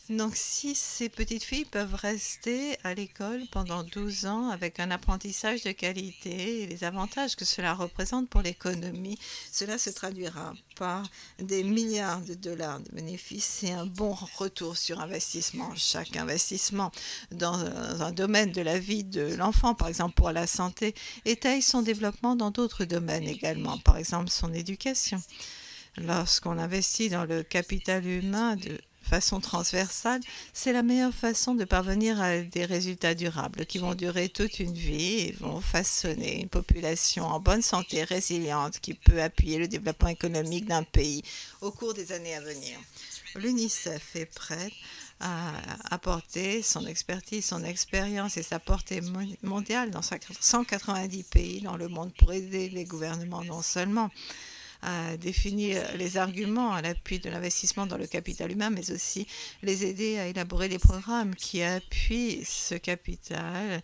Donc, si ces petites filles peuvent rester à l'école pendant 12 ans avec un apprentissage de qualité et les avantages que cela représente pour l'économie, cela se traduira par des milliards de dollars de bénéfices et un bon retour sur investissement. Chaque investissement dans un domaine de la vie de l'enfant, par exemple pour la santé, étaye son développement dans d'autres domaines également, par exemple son éducation. Lorsqu'on investit dans le capital humain de façon transversale, c'est la meilleure façon de parvenir à des résultats durables qui vont durer toute une vie et vont façonner une population en bonne santé, résiliente, qui peut appuyer le développement économique d'un pays au cours des années à venir. L'UNICEF est prête à apporter son expertise, son expérience et sa portée mondiale dans 190 pays dans le monde pour aider les gouvernements non seulement à définir les arguments à l'appui de l'investissement dans le capital humain, mais aussi les aider à élaborer des programmes qui appuient ce capital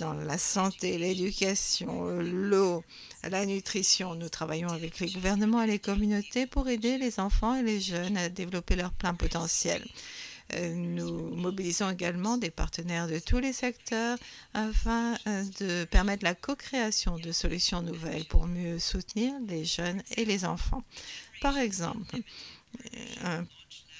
dans la santé, l'éducation, l'eau, la nutrition. Nous travaillons avec les gouvernements et les communautés pour aider les enfants et les jeunes à développer leur plein potentiel. Nous mobilisons également des partenaires de tous les secteurs afin de permettre la co-création de solutions nouvelles pour mieux soutenir les jeunes et les enfants. Par exemple, un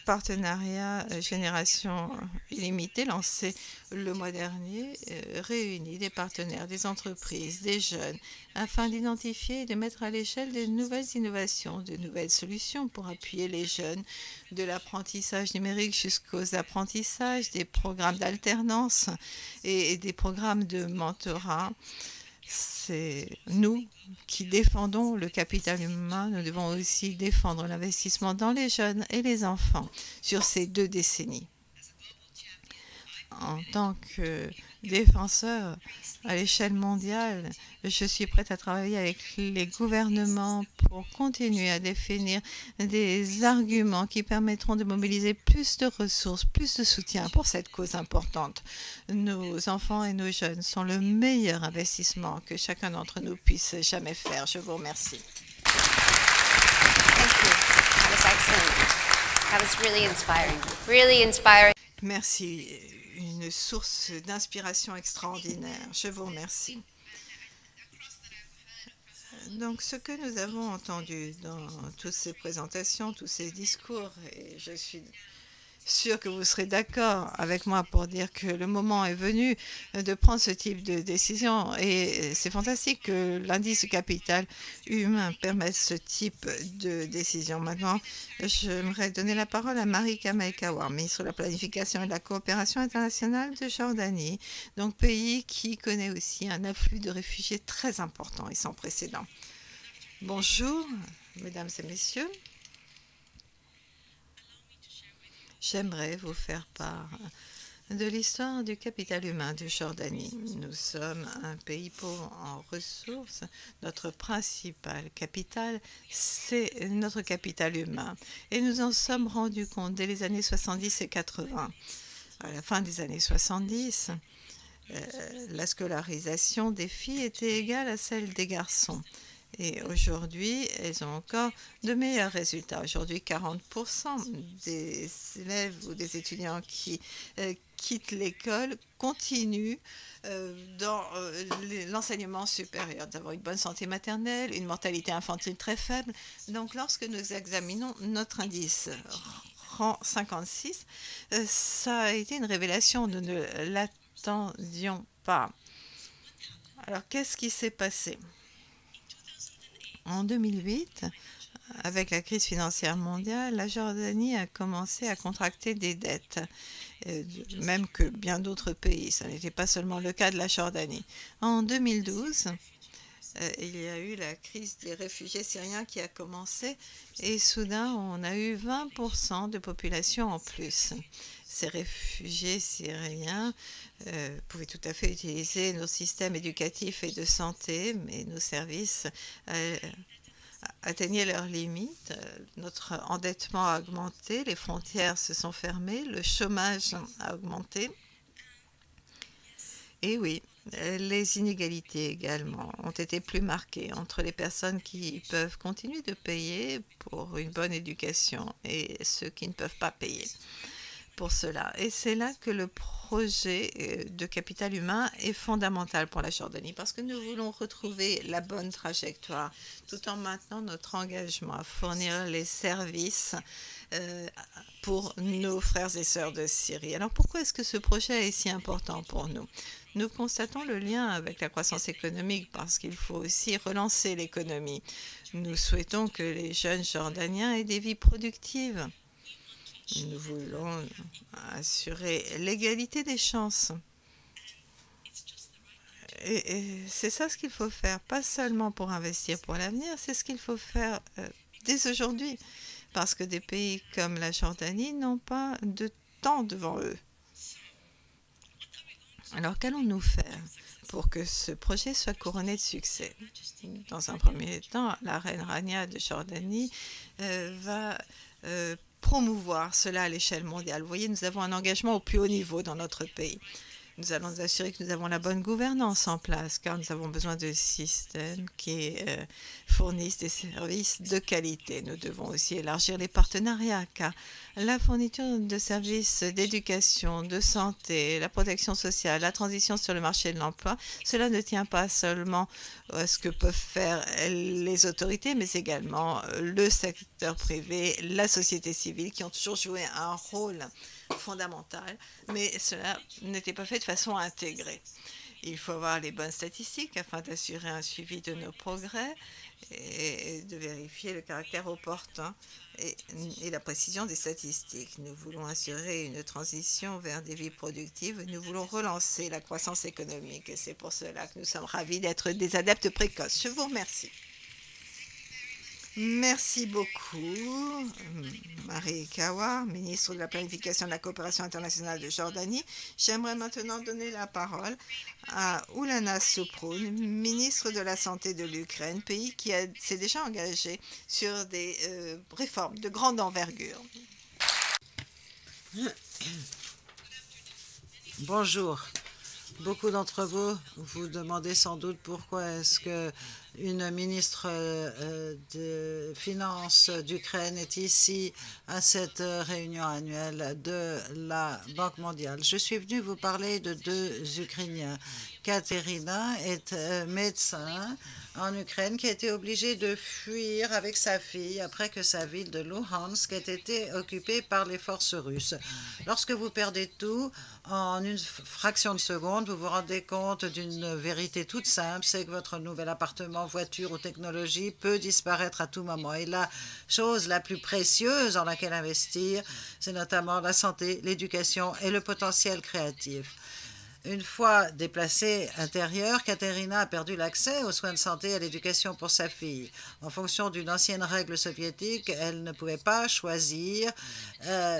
partenariat Génération Illimitée lancé le mois dernier réunit des partenaires, des entreprises, des jeunes afin d'identifier et de mettre à l'échelle de nouvelles innovations, de nouvelles solutions pour appuyer les jeunes, de l'apprentissage numérique jusqu'aux apprentissages, des programmes d'alternance et des programmes de mentorat. C'est nous qui défendons le capital humain. Nous devons aussi défendre l'investissement dans les jeunes et les enfants sur ces 2 décennies. En tant que défenseur à l'échelle mondiale, je suis prête à travailler avec les gouvernements pour continuer à définir des arguments qui permettront de mobiliser plus de ressources, plus de soutien pour cette cause importante. Nos enfants et nos jeunes sont le meilleur investissement que chacun d'entre nous puisse jamais faire. Je vous remercie. Thank you. That was excellent. That was really inspiring. Really inspiring. Merci. Une source d'inspiration extraordinaire. Je vous remercie. Donc, ce que nous avons entendu dans toutes ces présentations, tous ces discours, et je suis sûre que vous serez d'accord avec moi pour dire que le moment est venu de prendre ce type de décision. Et c'est fantastique que l'indice du capital humain permette ce type de décision. Maintenant, j'aimerais donner la parole à Marika Maekawar, ministre de la Planification et de la Coopération internationale de Jordanie, donc pays qui connaît aussi un afflux de réfugiés très important et sans précédent. Bonjour, mesdames et messieurs. J'aimerais vous faire part de l'histoire du capital humain de Jordanie. Nous sommes un pays pauvre en ressources. Notre principal capital, c'est notre capital humain. Et nous en sommes rendus compte dès les années 70 et 80. À la fin des années 70, la scolarisation des filles était égale à celle des garçons. Et aujourd'hui, elles ont encore de meilleurs résultats. Aujourd'hui, 40% des élèves ou des étudiants qui quittent l'école continuent dans l'enseignement supérieur. Nous avons une bonne santé maternelle, une mortalité infantile très faible. Donc, lorsque nous examinons notre indice rang 56, ça a été une révélation. Nous ne l'attendions pas. Alors, qu'est-ce qui s'est passé ? En 2008, avec la crise financière mondiale, la Jordanie a commencé à contracter des dettes, même que bien d'autres pays. Ce n'était pas seulement le cas de la Jordanie. En 2012, il y a eu la crise des réfugiés syriens qui a commencé et soudain, on a eu 20% de population en plus. ces réfugiés syriens pouvaient tout à fait utiliser nos systèmes éducatifs et de santé, mais nos services atteignaient leurs limites. Notre endettement a augmenté, les frontières se sont fermées, le chômage a augmenté. Et oui, les inégalités également ont été plus marquées entre les personnes qui peuvent continuer de payer pour une bonne éducation et ceux qui ne peuvent pas payer pour cela. Et c'est là que le projet de capital humain est fondamental pour la Jordanie parce que nous voulons retrouver la bonne trajectoire tout en maintenant notre engagement à fournir les services pour nos frères et sœurs de Syrie. Alors pourquoi est-ce que ce projet est si important pour nous? Nous constatons le lien avec la croissance économique parce qu'il faut aussi relancer l'économie. Nous souhaitons que les jeunes Jordaniens aient des vies productives. Nous voulons assurer l'égalité des chances. Et c'est ça ce qu'il faut faire, pas seulement pour investir pour l'avenir, c'est ce qu'il faut faire dès aujourd'hui, parce que des pays comme la Jordanie n'ont pas de temps devant eux. Alors, qu'allons-nous faire pour que ce projet soit couronné de succès? Dans un premier temps, la reine Rania de Jordanie va promouvoir cela à l'échelle mondiale. Vous voyez, nous avons un engagement au plus haut niveau dans notre pays. Nous allons nous assurer que nous avons la bonne gouvernance en place, car nous avons besoin de systèmes qui fournissent des services de qualité. Nous devons aussi élargir les partenariats, car la fourniture de services d'éducation, de santé, la protection sociale, la transition sur le marché de l'emploi, cela ne tient pas seulement à ce que peuvent faire les autorités, mais également le secteur privé, la société civile, qui ont toujours joué un rôle fondamental, mais cela n'était pas fait de façon intégrée. Il faut avoir les bonnes statistiques afin d'assurer un suivi de nos progrès et de vérifier le caractère opportun et la précision des statistiques. Nous voulons assurer une transition vers des vies productives. Nous voulons relancer la croissance économique et c'est pour cela que nous sommes ravis d'être des adeptes précoces. Je vous remercie. Merci beaucoup, Marie Kawar, ministre de la Planification et de la Coopération internationale de Jordanie. J'aimerais maintenant donner la parole à Oulana Soproun, ministre de la Santé de l'Ukraine, pays qui s'est déjà engagé sur des réformes de grande envergure. Bonjour. Beaucoup d'entre vous vous demandez sans doute pourquoi est-ce que une ministre de Finances d'Ukraine est ici à cette réunion annuelle de la Banque mondiale. Je suis venue vous parler de deux Ukrainiens. Katerina est médecin en Ukraine qui a été obligée de fuir avec sa fille après que sa ville de Luhansk ait été occupée par les forces russes. Lorsque vous perdez tout en une fraction de seconde, vous vous rendez compte d'une vérité toute simple, c'est que votre nouvel appartement, voiture ou technologie peut disparaître à tout moment. Et la chose la plus précieuse en laquelle investir, c'est notamment la santé, l'éducation et le potentiel créatif. Une fois déplacée intérieure, Katerina a perdu l'accès aux soins de santé et à l'éducation pour sa fille. En fonction d'une ancienne règle soviétique, elle ne pouvait pas choisir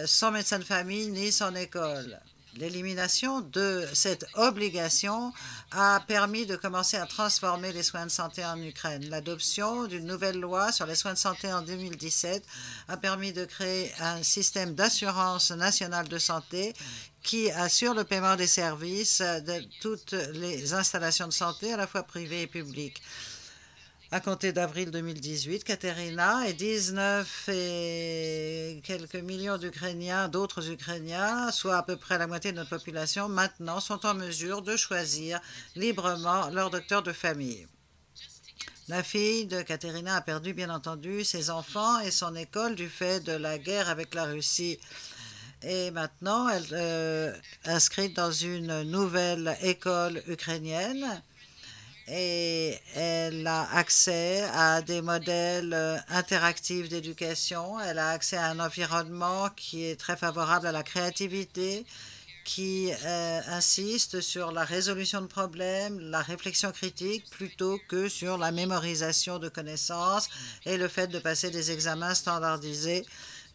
son médecin de famille ni son école. L'élimination de cette obligation a permis de commencer à transformer les soins de santé en Ukraine. L'adoption d'une nouvelle loi sur les soins de santé en 2017 a permis de créer un système d'assurance nationale de santé qui assure le paiement des services de toutes les installations de santé, à la fois privées et publiques. À compter d'avril 2018, Katerina et 19 et quelques millions d'Ukrainiens, d'autres Ukrainiens, soit à peu près la moitié de notre population, maintenant sont en mesure de choisir librement leur docteur de famille. La fille de Katerina a perdu, bien entendu, ses enfants et son école du fait de la guerre avec la Russie. Et maintenant, elle est inscrite dans une nouvelle école ukrainienne. Et elle a accès à des modèles interactifs d'éducation. Elle a accès à un environnement qui est très favorable à la créativité, qui insiste sur la résolution de problèmes, la réflexion critique, plutôt que sur la mémorisation de connaissances et le fait de passer des examens standardisés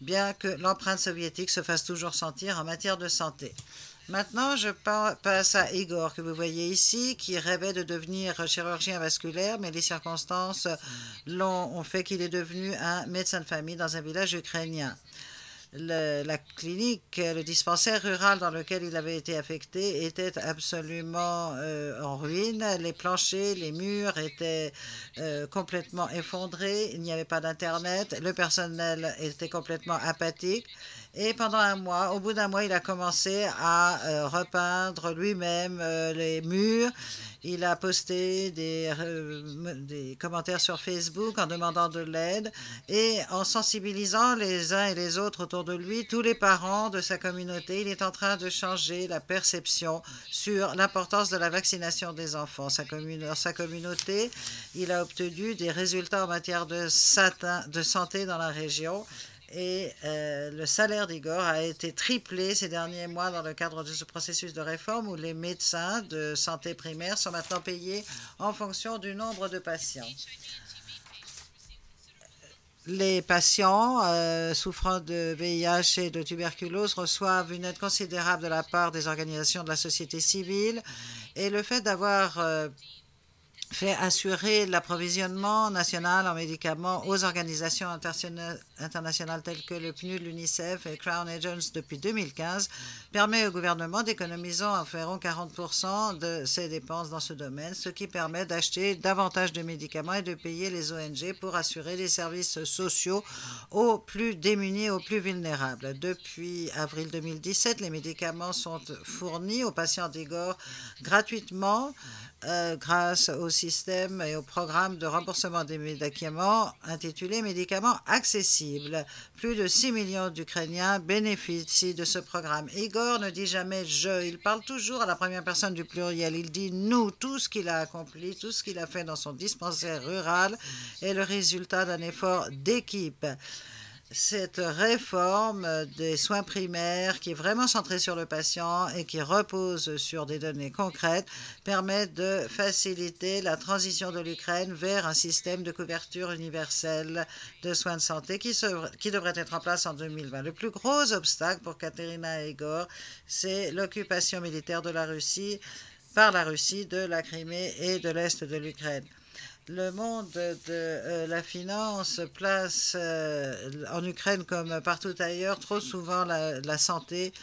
bien que l'empreinte soviétique se fasse toujours sentir en matière de santé. Maintenant, je passe à Igor, que vous voyez ici, qui rêvait de devenir chirurgien vasculaire, mais les circonstances ont fait qu'il est devenu un médecin de famille dans un village ukrainien. La clinique, le dispensaire rural dans lequel il avait été affecté était absolument en ruine. Les planchers, les murs étaient complètement effondrés. Il n'y avait pas d'Internet. Le personnel était complètement apathique. Et pendant un mois, au bout d'un mois, il a commencé à repeindre lui-même les murs. Il a posté des commentaires sur Facebook en demandant de l'aide et en sensibilisant les uns et les autres autour de lui, tous les parents de sa communauté. Il est en train de changer la perception sur l'importance de la vaccination des enfants. Dans sa communauté, il a obtenu des résultats en matière de santé dans la région. Et le salaire d'Igor a été triplé ces derniers mois dans le cadre de ce processus de réforme où les médecins de santé primaire sont maintenant payés en fonction du nombre de patients. Les patients souffrant de VIH et de tuberculose reçoivent une aide considérable de la part des organisations de la société civile et le fait d'avoir fait assurer l'approvisionnement national en médicaments aux organisations internationales telles que le PNUD, l'UNICEF et Crown Agents depuis 2015 permet au gouvernement d'économiser environ 40% de ses dépenses dans ce domaine, ce qui permet d'acheter davantage de médicaments et de payer les ONG pour assurer des services sociaux aux plus démunis, aux plus vulnérables. Depuis avril 2017, les médicaments sont fournis aux patients d'Igor gratuitement grâce au système et au programme de remboursement des médicaments intitulé Médicaments accessibles. Plus de 6 millions d'Ukrainiens bénéficient de ce programme. Igor ne dit jamais « je », il parle toujours à la première personne du pluriel. Il dit « nous ». Tout ce qu'il a accompli, tout ce qu'il a fait dans son dispensaire rural est le résultat d'un effort d'équipe. Cette réforme des soins primaires qui est vraiment centrée sur le patient et qui repose sur des données concrètes permet de faciliter la transition de l'Ukraine vers un système de couverture universelle de soins de santé qui devrait être en place en 2020. Le plus gros obstacle pour Katerina et Igor, c'est l'occupation militaire de la Russie par la Russie de la Crimée et de l'Est de l'Ukraine. Le monde de la finance place en Ukraine comme partout ailleurs trop souvent la santé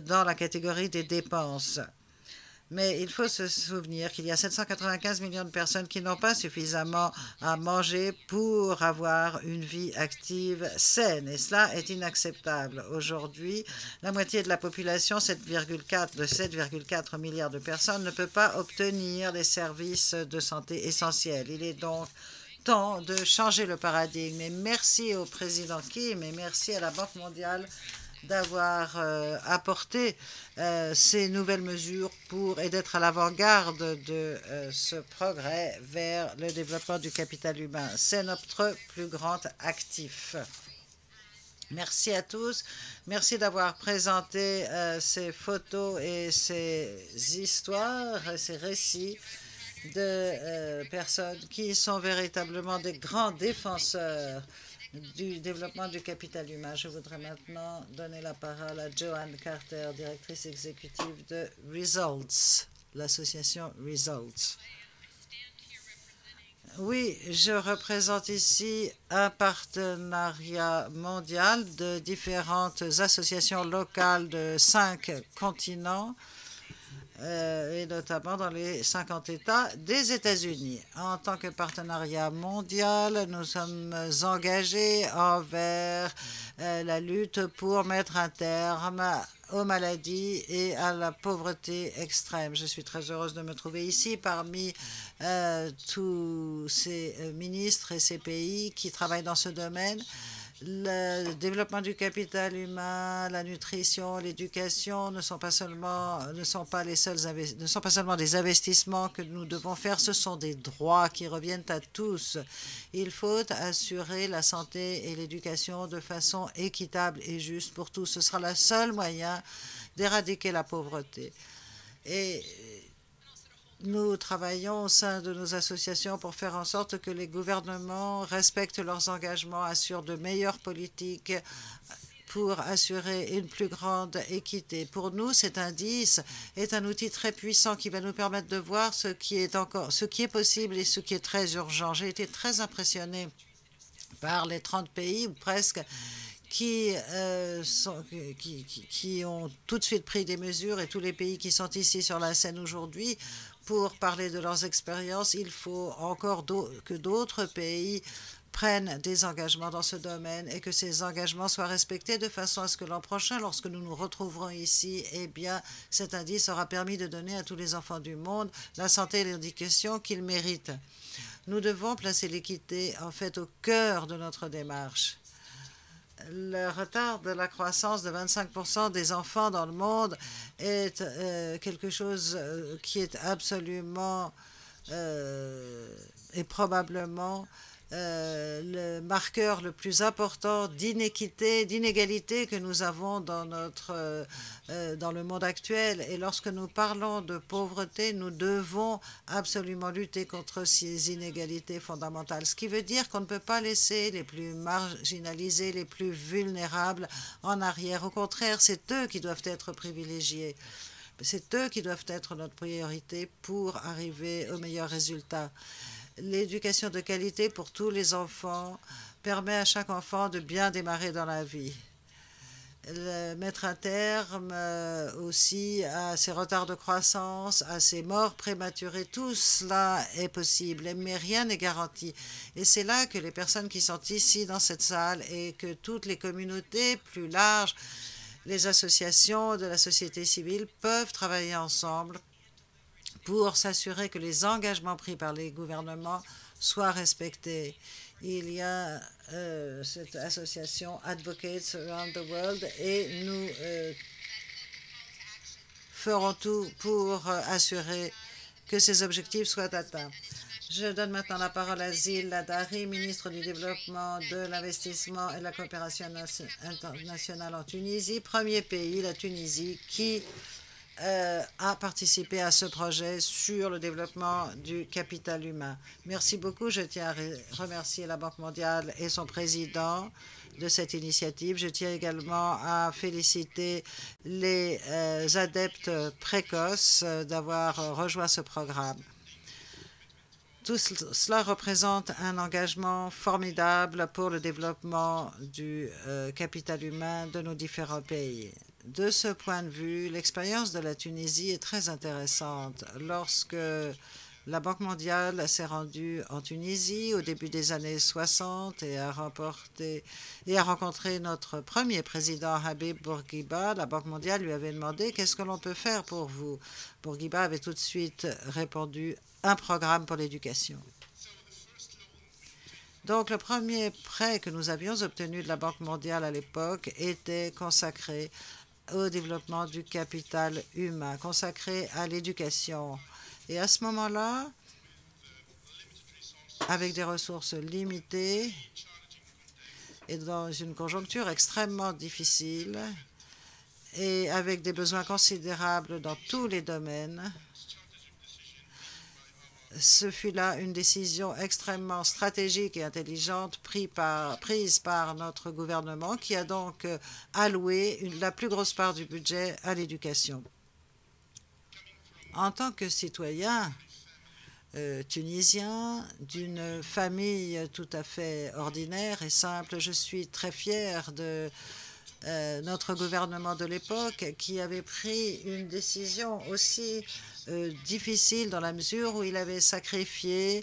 dans la catégorie des dépenses. Mais il faut se souvenir qu'il y a 795 millions de personnes qui n'ont pas suffisamment à manger pour avoir une vie active saine. Et cela est inacceptable. Aujourd'hui, la moitié de la population, 7,4 milliards de personnes, ne peut pas obtenir des services de santé essentiels. Il est donc temps de changer le paradigme. Et merci au président Kim et merci à la Banque mondiale d'avoir apporté ces nouvelles mesures et d'être à l'avant-garde de ce progrès vers le développement du capital humain. C'est notre plus grand actif. Merci à tous. Merci d'avoir présenté ces photos et ces histoires, ces récits de personnes qui sont véritablement des grands défenseurs du développement du capital humain. Je voudrais maintenant donner la parole à Joanne Carter, directrice exécutive de Results, l'association Results. Oui, je représente ici un partenariat mondial de différentes associations locales de 5 continents, et notamment dans les 50 États des États-Unis. En tant que partenariat mondial, nous sommes engagés envers la lutte pour mettre un terme aux maladies et à la pauvreté extrême. Je suis très heureuse de me trouver ici parmi tous ces ministres et ces pays qui travaillent dans ce domaine. Le développement du capital humain, la nutrition, l'éducation ne sont pas seulement des investissements que nous devons faire, ce sont des droits qui reviennent à tous. Il faut assurer la santé et l'éducation de façon équitable et juste pour tous. Ce sera le seul moyen d'éradiquer la pauvreté. Et Nous travaillons au sein de nos associations pour faire en sorte que les gouvernements respectent leurs engagements, assurent de meilleures politiques pour assurer une plus grande équité. Pour nous, cet indice est un outil très puissant qui va nous permettre de voir ce qui est possible et ce qui est très urgent. J'ai été très impressionnée par les 30 pays, ou presque, qui ont tout de suite pris des mesures, et tous les pays qui sont ici sur la scène aujourd'hui pour parler de leurs expériences. Il faut encore que d'autres pays prennent des engagements dans ce domaine et que ces engagements soient respectés de façon à ce que l'an prochain, lorsque nous nous retrouverons ici, eh bien, cet indice aura permis de donner à tous les enfants du monde la santé et l'éducation qu'ils méritent. Nous devons placer l'équité, en fait, au cœur de notre démarche. Le retard de la croissance de 25% des enfants dans le monde est quelque chose qui est absolument et probablement le marqueur le plus important d'inéquité, d'inégalité que nous avons dans le monde actuel. Et lorsque nous parlons de pauvreté, nous devons absolument lutter contre ces inégalités fondamentales. Ce qui veut dire qu'on ne peut pas laisser les plus marginalisés, les plus vulnérables en arrière. Au contraire, c'est eux qui doivent être privilégiés. C'est eux qui doivent être notre priorité pour arriver aux meilleurs résultats. L'éducation de qualité pour tous les enfants permet à chaque enfant de bien démarrer dans la vie. Mettre un terme aussi à ces retards de croissance, à ces morts prématurées, tout cela est possible, mais rien n'est garanti. Et c'est là que les personnes qui sont ici dans cette salle et que toutes les communautés plus larges, les associations de la société civile peuvent travailler ensemble pour s'assurer que les engagements pris par les gouvernements soient respectés. Il y a cette association Advocates Around the World et nous ferons tout pour assurer que ces objectifs soient atteints. Je donne maintenant la parole à Zil Ladari, ministre du Développement, de l'Investissement et de la Coopération internationale en Tunisie, premier pays, la Tunisie, qui a participé à ce projet sur le développement du capital humain. Merci beaucoup. Je tiens à remercier la Banque mondiale et son président de cette initiative. Je tiens également à féliciter les adeptes précoces d'avoir rejoint ce programme. Tout cela représente un engagement formidable pour le développement du capital humain de nos différents pays. De ce point de vue, l'expérience de la Tunisie est très intéressante. Lorsque la Banque mondiale s'est rendue en Tunisie au début des années 60 et a rencontré notre premier président Habib Bourguiba, la Banque mondiale lui avait demandé « Qu'est-ce que l'on peut faire pour vous ?» Bourguiba avait tout de suite répondu « Un programme pour l'éducation ». Donc, le premier prêt que nous avions obtenu de la Banque mondiale à l'époque était consacré au développement du capital humain, consacré à l'éducation. Et à ce moment-là, avec des ressources limitées et dans une conjoncture extrêmement difficile et avec des besoins considérables dans tous les domaines, ce fut là une décision extrêmement stratégique et intelligente prise par notre gouvernement qui a donc alloué la plus grosse part du budget à l'éducation. En tant que citoyen tunisien d'une famille tout à fait ordinaire et simple, je suis très fier de notre gouvernement de l'époque qui avait pris une décision aussi difficile dans la mesure où il avait sacrifié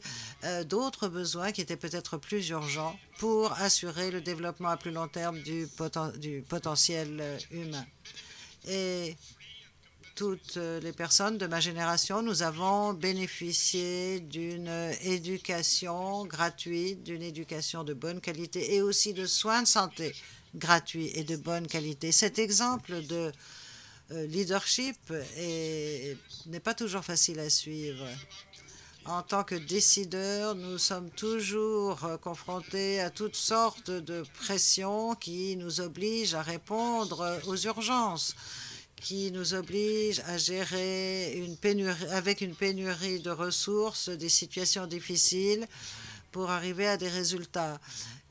d'autres besoins qui étaient peut-être plus urgents pour assurer le développement à plus long terme du potentiel humain. Et toutes les personnes de ma génération, nous avons bénéficié d'une éducation gratuite, d'une éducation de bonne qualité et aussi de soins de santé gratuits et de bonne qualité. Cet exemple de leadership n'est pas toujours facile à suivre. En tant que décideurs, nous sommes toujours confrontés à toutes sortes de pressions qui nous obligent à répondre aux urgences qui nous oblige à gérer avec une pénurie de ressources, des situations difficiles pour arriver à des résultats.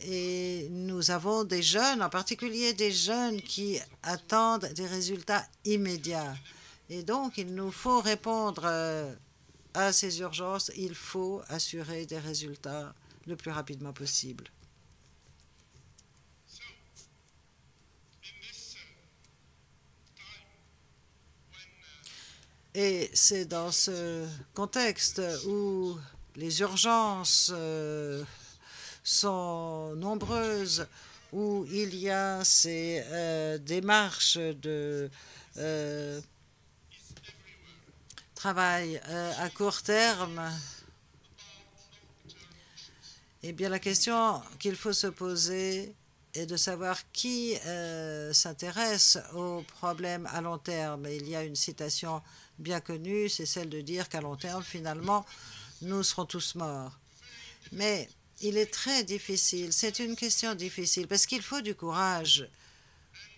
Et nous avons des jeunes, en particulier des jeunes qui attendent des résultats immédiats. Et donc, il nous faut répondre à ces urgences. Il faut assurer des résultats le plus rapidement possible. Et c'est dans ce contexte où les urgences sont nombreuses, où il y a ces démarches de travail à court terme, eh bien la question qu'il faut se poser est de savoir qui s'intéresse aux problèmes à long terme. Et il y a une citation bien connue, c'est celle de dire qu'à long terme, finalement, nous serons tous morts. Mais il est très difficile, c'est une question difficile, parce qu'il faut du courage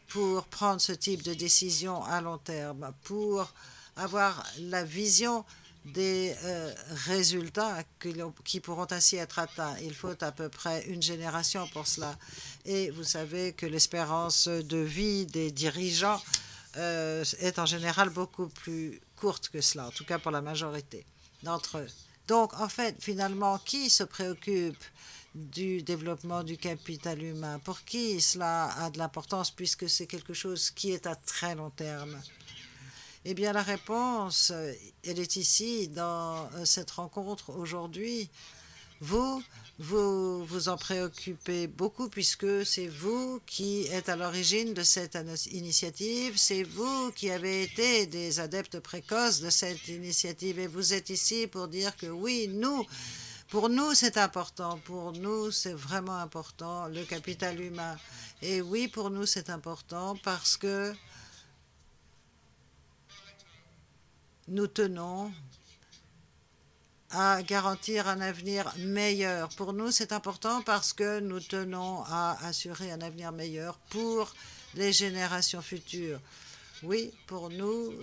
pour prendre ce type de décision à long terme, pour avoir la vision des résultats qui pourront ainsi être atteints. Il faut à peu près une génération pour cela. Et vous savez que l'espérance de vie des dirigeants est en général beaucoup plus courte que cela, en tout cas pour la majorité d'entre eux. Donc, en fait, finalement, qui se préoccupe du développement du capital humain? Pour qui cela a de l'importance puisque c'est quelque chose qui est à très long terme? Eh bien, la réponse, elle est ici, dans cette rencontre aujourd'hui. Vous vous en préoccupez beaucoup puisque c'est vous qui êtes à l'origine de cette initiative, c'est vous qui avez été des adeptes précoces de cette initiative et vous êtes ici pour dire que oui, pour nous c'est important, pour nous c'est vraiment important, le capital humain. Et oui, pour nous c'est important parce que nous tenons à garantir un avenir meilleur. Pour nous, c'est important parce que nous tenons à assurer un avenir meilleur pour les générations futures. Oui, pour nous,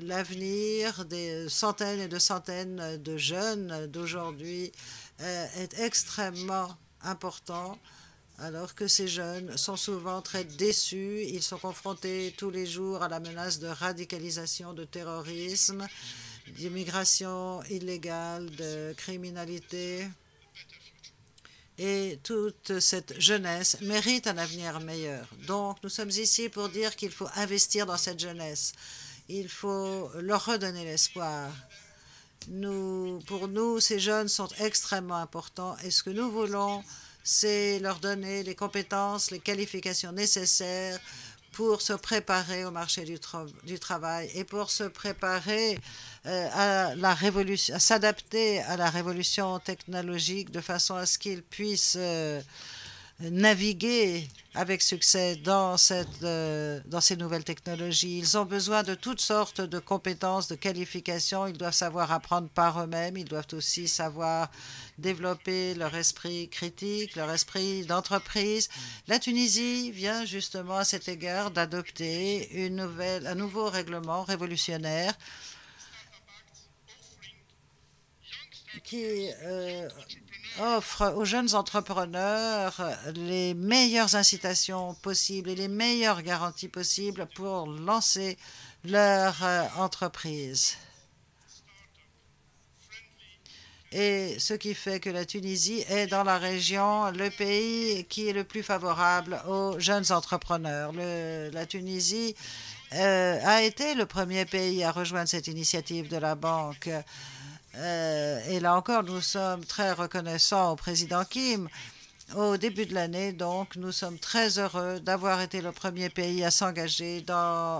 l'avenir des centaines et de centaines de jeunes d'aujourd'hui est extrêmement important, alors que ces jeunes sont souvent très déçus. Ils sont confrontés tous les jours à la menace de radicalisation, de terrorisme, d'immigration illégale, de criminalité. Et toute cette jeunesse mérite un avenir meilleur. Donc, nous sommes ici pour dire qu'il faut investir dans cette jeunesse. Il faut leur redonner l'espoir. Pour nous, ces jeunes sont extrêmement importants. Et ce que nous voulons, c'est leur donner les compétences, les qualifications nécessaires pour se préparer au marché du travail et pour se préparer à s'adapter à la révolution technologique de façon à ce qu'ils puissent naviguer avec succès dans ces nouvelles technologies. Ils ont besoin de toutes sortes de compétences, de qualifications. Ils doivent savoir apprendre par eux-mêmes. Ils doivent aussi savoir développer leur esprit critique, leur esprit d'entreprise. La Tunisie vient justement à cet égard d'adopter un nouveau règlement révolutionnaire qui offre aux jeunes entrepreneurs les meilleures incitations possibles et les meilleures garanties possibles pour lancer leur entreprise. Et ce qui fait que la Tunisie est dans la région le pays qui est le plus favorable aux jeunes entrepreneurs. La Tunisie a été le premier pays à rejoindre cette initiative de la Banque. Et là encore, nous sommes très reconnaissants au président Kim. Au début de l'année, donc, nous sommes très heureux d'avoir été le premier pays à s'engager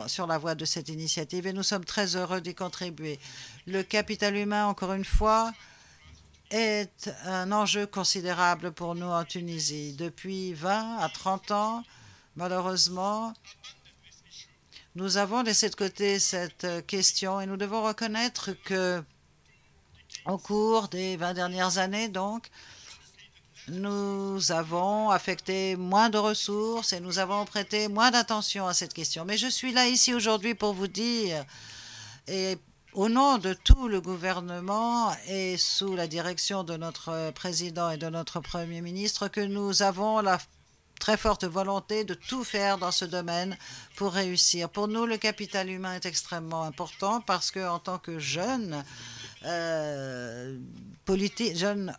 sur la voie de cette initiative et nous sommes très heureux d'y contribuer. Le capital humain, encore une fois, est un enjeu considérable pour nous en Tunisie. Depuis 20 à 30 ans, malheureusement, nous avons laissé de côté cette question et nous devons reconnaître que au cours des 20 dernières années, donc, nous avons affecté moins de ressources et nous avons prêté moins d'attention à cette question. Mais je suis là ici aujourd'hui pour vous dire, et au nom de tout le gouvernement et sous la direction de notre président et de notre Premier ministre, que nous avons la très forte volonté de tout faire dans ce domaine pour réussir. Pour nous, le capital humain est extrêmement important parce qu'en tant que jeune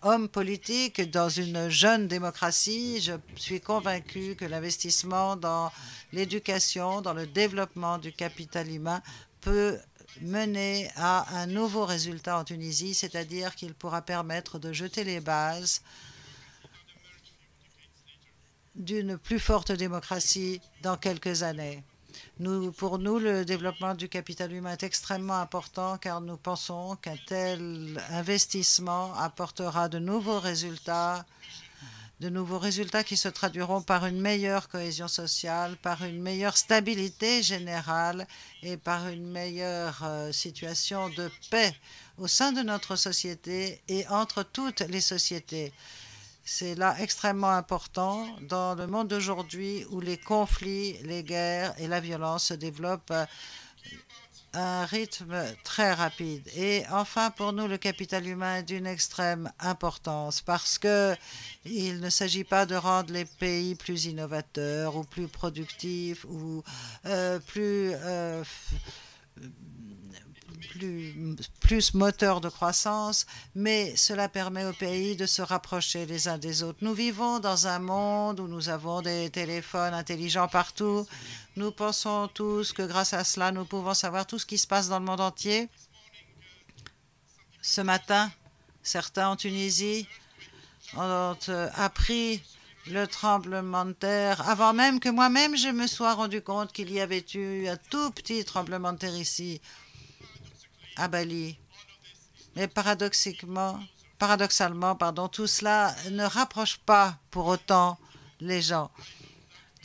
homme politique dans une jeune démocratie, je suis convaincu que l'investissement dans l'éducation, dans le développement du capital humain peut mener à un nouveau résultat en Tunisie, c'est-à-dire qu'il pourra permettre de jeter les bases d'une plus forte démocratie dans quelques années. Pour nous, le développement du capital humain est extrêmement important car nous pensons qu'un tel investissement apportera de nouveaux résultats qui se traduiront par une meilleure cohésion sociale, par une meilleure stabilité générale et par une meilleure situation de paix au sein de notre société et entre toutes les sociétés. C'est là extrêmement important dans le monde d'aujourd'hui où les conflits, les guerres et la violence se développent à un rythme très rapide. Et enfin, pour nous, le capital humain est d'une extrême importance parce qu'il ne s'agit pas de rendre les pays plus innovateurs ou plus productifs ou plus moteur de croissance, mais cela permet aux pays de se rapprocher les uns des autres. Nous vivons dans un monde où nous avons des téléphones intelligents partout. Nous pensons tous que grâce à cela, nous pouvons savoir tout ce qui se passe dans le monde entier. Ce matin, certains en Tunisie ont appris le tremblement de terre avant même que moi-même je me sois rendu compte qu'il y avait eu un tout petit tremblement de terre ici à Bali. Mais paradoxalement, tout cela ne rapproche pas pour autant les gens.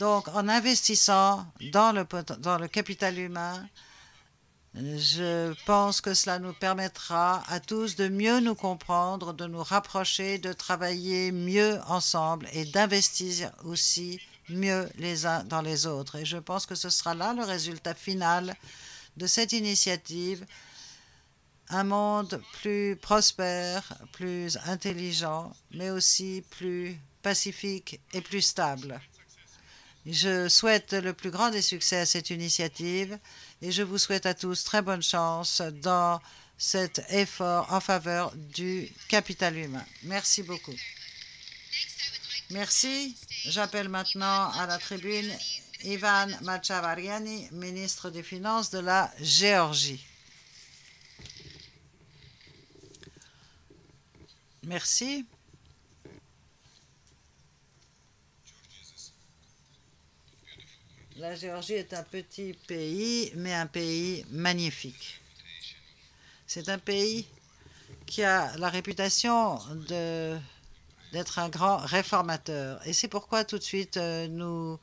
Donc, en investissant dans le capital humain, je pense que cela nous permettra à tous de mieux nous comprendre, de nous rapprocher, de travailler mieux ensemble et d'investir aussi mieux les uns dans les autres. Et je pense que ce sera là le résultat final de cette initiative. Un monde plus prospère, plus intelligent, mais aussi plus pacifique et plus stable. Je souhaite le plus grand des succès à cette initiative et je vous souhaite à tous très bonne chance dans cet effort en faveur du capital humain. Merci beaucoup. Merci. J'appelle maintenant à la tribune Ivan Machavariani, ministre des Finances de la Géorgie. Merci. La Géorgie est un petit pays, mais un pays magnifique. C'est un pays qui a la réputation d'être un grand réformateur. Et c'est pourquoi tout de suite, nous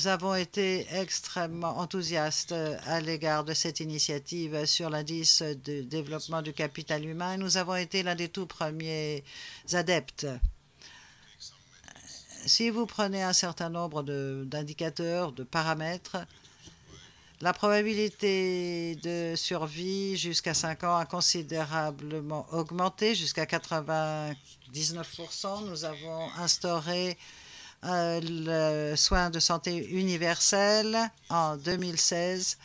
avons été extrêmement enthousiastes à l'égard de cette initiative sur l'indice de développement du capital humain. Nous avons été l'un des tout premiers adeptes. Si vous prenez un certain nombre d'indicateurs, de paramètres, la probabilité de survie jusqu'à 5 ans a considérablement augmenté, jusqu'à 99%. Nous avons instauré le soin de santé universel en 2016.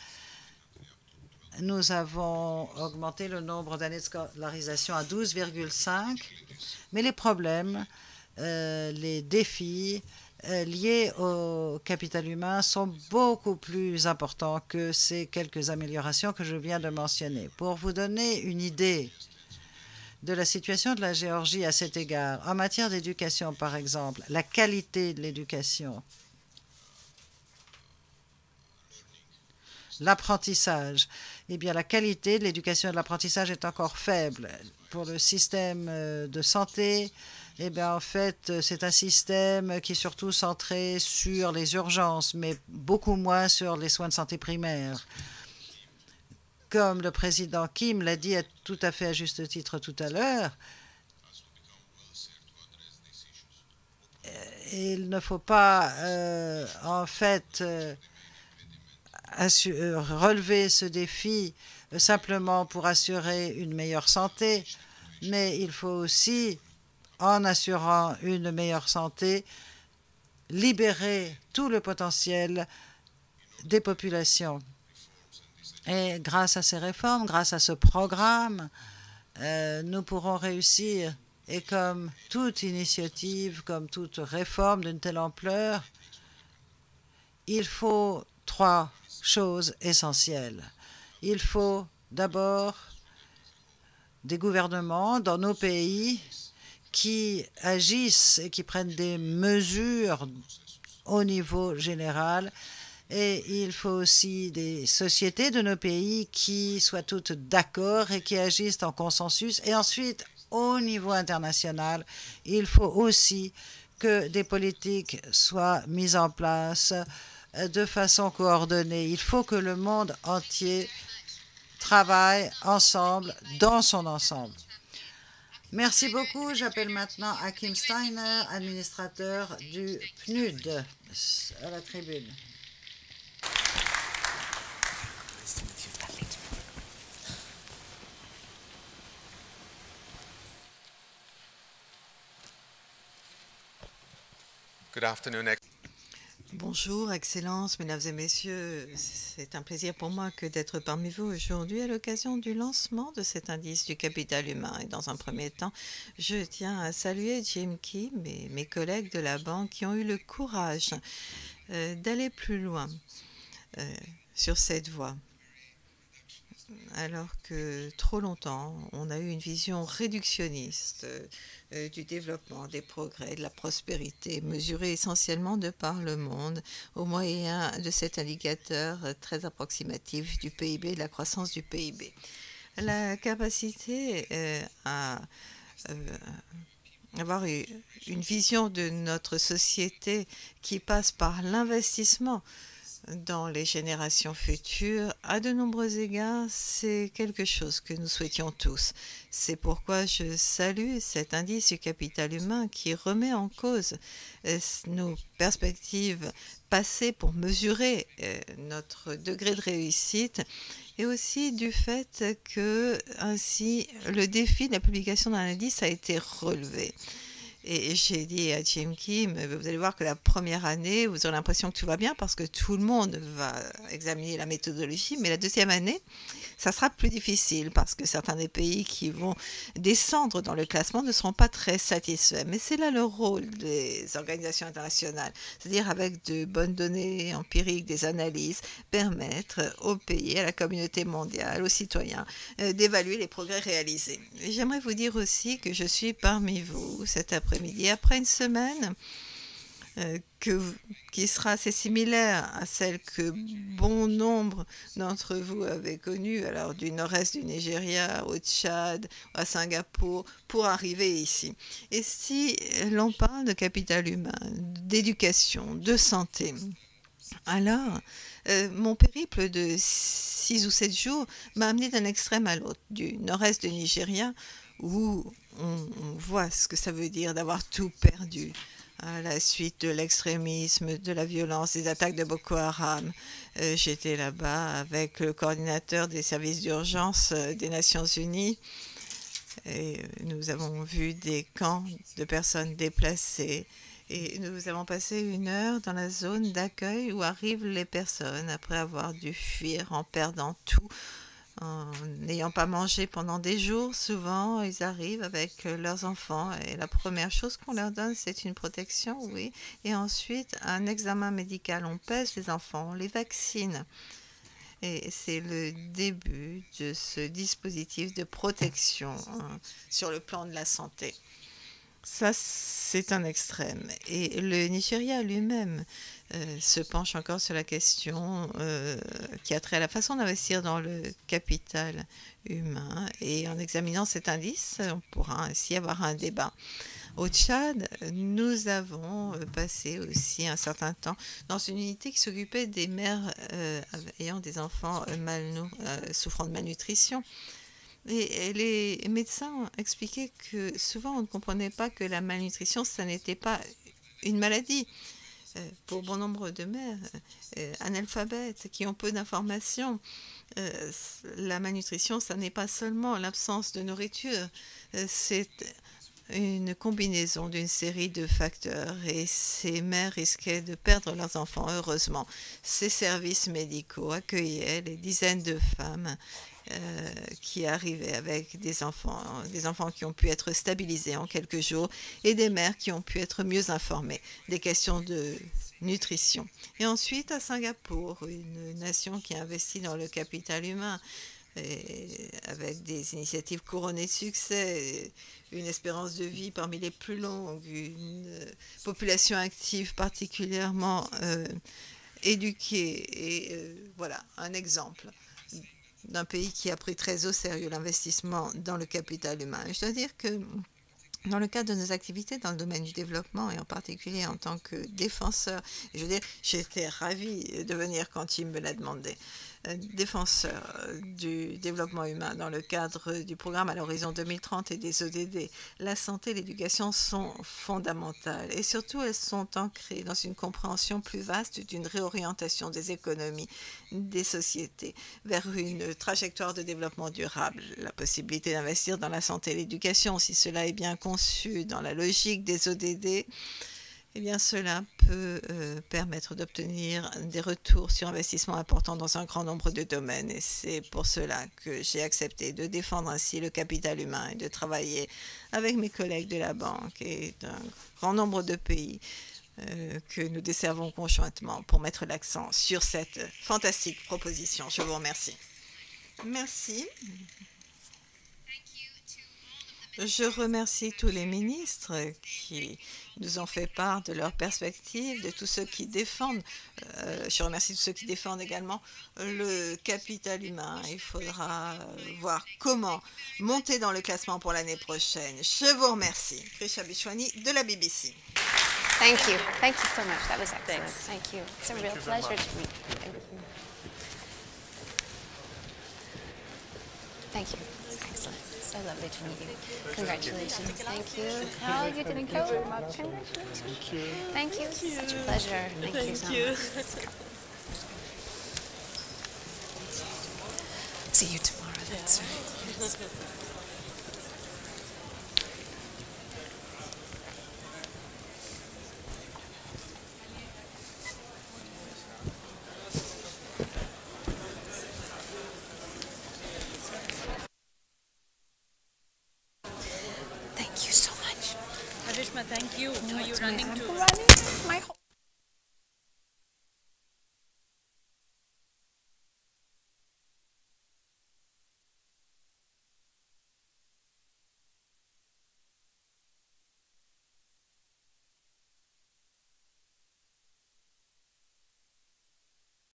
Nous avons augmenté le nombre d'années de scolarisation à 12,5. Mais les problèmes, les défis liés au capital humain sont beaucoup plus importants que ces quelques améliorations que je viens de mentionner. Pour vous donner une idée de la situation de la Géorgie à cet égard, en matière d'éducation par exemple, la qualité de l'éducation, l'apprentissage, eh bien la qualité de l'éducation et de l'apprentissage est encore faible. Pour le système de santé, eh bien, en fait, c'est un système qui est surtout centré sur les urgences, mais beaucoup moins sur les soins de santé primaires. Comme le président Kim l'a dit tout à fait à juste titre tout à l'heure, il ne faut pas en fait relever ce défi simplement pour assurer une meilleure santé, mais il faut aussi, en assurant une meilleure santé, libérer tout le potentiel des populations. Et grâce à ces réformes, grâce à ce programme, nous pourrons réussir. Et comme toute initiative, comme toute réforme d'une telle ampleur, il faut 3 choses essentielles. Il faut d'abord des gouvernements dans nos pays qui agissent et qui prennent des mesures au niveau général. Et il faut aussi des sociétés de nos pays qui soient toutes d'accord et qui agissent en consensus. Et ensuite, au niveau international, il faut aussi que des politiques soient mises en place de façon coordonnée. Il faut que le monde entier travaille ensemble dans son ensemble. Merci beaucoup. J'appelle maintenant Hakim Steiner, administrateur du PNUD, à la tribune. Good afternoon. Bonjour, Excellences, Mesdames et Messieurs. C'est un plaisir pour moi que d'être parmi vous aujourd'hui à l'occasion du lancement de cet indice du capital humain. Et dans un premier temps, je tiens à saluer Jim Kim et mes collègues de la banque qui ont eu le courage d'aller plus loin sur cette voie. Alors que trop longtemps, on a eu une vision réductionniste du développement, des progrès, de la prospérité, mesurée essentiellement de par le monde au moyen de cet indicateur très approximatif du PIB, de la croissance du PIB. La capacité à avoir une vision de notre société qui passe par l'investissement dans les générations futures, à de nombreux égards, c'est quelque chose que nous souhaitions tous. C'est pourquoi je salue cet indice du capital humain qui remet en cause nos perspectives passées pour mesurer notre degré de réussite et aussi du fait que ainsi le défi de la publication d'un indice a été relevé. Et j'ai dit à Jim Kim, vous allez voir que la première année, vous aurez l'impression que tout va bien parce que tout le monde va examiner la méthodologie, mais la deuxième année, ça sera plus difficile parce que certains des pays qui vont descendre dans le classement ne seront pas très satisfaits. Mais c'est là le rôle des organisations internationales, c'est-à-dire avec de bonnes données empiriques, des analyses, permettre aux pays, à la communauté mondiale, aux citoyens, d'évaluer les progrès réalisés. J'aimerais vous dire aussi que je suis parmi vous cet après-midi, après une semaine qui sera assez similaire à celle que bon nombre d'entre vous avaient connue, alors du nord-est du Nigeria, au Tchad, à Singapour, pour arriver ici. Et si l'on parle de capital humain, d'éducation, de santé, alors mon périple de 6 ou 7 jours m'a amené d'un extrême à l'autre, du nord-est du Nigeria, où on voit ce que ça veut dire d'avoir tout perdu à la suite de l'extrémisme, de la violence, des attaques de Boko Haram. J'étais là-bas avec le coordinateur des services d'urgence des Nations Unies et nous avons vu des camps de personnes déplacées et nous avons passé 1 heure dans la zone d'accueil où arrivent les personnes après avoir dû fuir en perdant tout. En n'ayant pas mangé pendant des jours, souvent ils arrivent avec leurs enfants et la première chose qu'on leur donne c'est une protection, oui, et ensuite un examen médical. On pèse les enfants, on les vaccine et c'est le début de ce dispositif de protection sur le plan de la santé. Ça, c'est un extrême. Et le Nigeria lui-même se penche encore sur la question qui a trait à la façon d'investir dans le capital humain. Et en examinant cet indice, on pourra ainsi avoir un débat. Au Tchad, nous avons passé aussi un certain temps dans une unité qui s'occupait des mères ayant des enfants souffrant de malnutrition. Et les médecins expliquaient que souvent on ne comprenait pas que la malnutrition, ça n'était pas une maladie. Pour bon nombre de mères analphabètes qui ont peu d'informations, la malnutrition, ça n'est pas seulement l'absence de nourriture, c'est une combinaison d'une série de facteurs et ces mères risquaient de perdre leurs enfants. Heureusement, ces services médicaux accueillaient les dizaines de femmes qui arrivaient avec des enfants qui ont pu être stabilisés en quelques jours et des mères qui ont pu être mieux informées des questions de nutrition. Et ensuite, à Singapour, une nation qui investit dans le capital humain, et avec des initiatives couronnées de succès, une espérance de vie parmi les plus longues, une population active particulièrement éduquée. Et voilà, un exemple d'un pays qui a pris très au sérieux l'investissement dans le capital humain. Et je dois dire que dans le cadre de nos activités dans le domaine du développement, et en particulier en tant que défenseur, je veux dire, j'étais ravie de venir quand il me l'a demandé, défenseur du développement humain dans le cadre du programme à l'horizon 2030 et des ODD. La santé et l'éducation sont fondamentales et surtout elles sont ancrées dans une compréhension plus vaste d'une réorientation des économies, des sociétés vers une trajectoire de développement durable. La possibilité d'investir dans la santé et l'éducation, si cela est bien conçu dans la logique des ODD, eh bien, cela peut permettre d'obtenir des retours sur investissement importants dans un grand nombre de domaines. Et c'est pour cela que j'ai accepté de défendre ainsi le capital humain et de travailler avec mes collègues de la banque et d'un grand nombre de pays que nous desservons conjointement pour mettre l'accent sur cette fantastique proposition. Je vous remercie. Merci. Je remercie tous les ministres qui nous ont fait part de leurs perspectives, de tous ceux qui défendent. Je remercie tous ceux qui défendent également le capital humain. Il faudra voir comment monter dans le classement pour l'année prochaine. Je vous remercie. Krisha Bishwani de la BBC. Thank you. Thank you so much. That was excellent. Thank you. It's a real pleasure to meet you. Thank you. Excellent. So lovely to meet you. Congratulations. Thank you. Oh, you did very much. Congratulations. Thank you. Such a pleasure. Thank you so much. See you tomorrow. That's right. Thank you so much. Karishma, thank you. Are you running to? My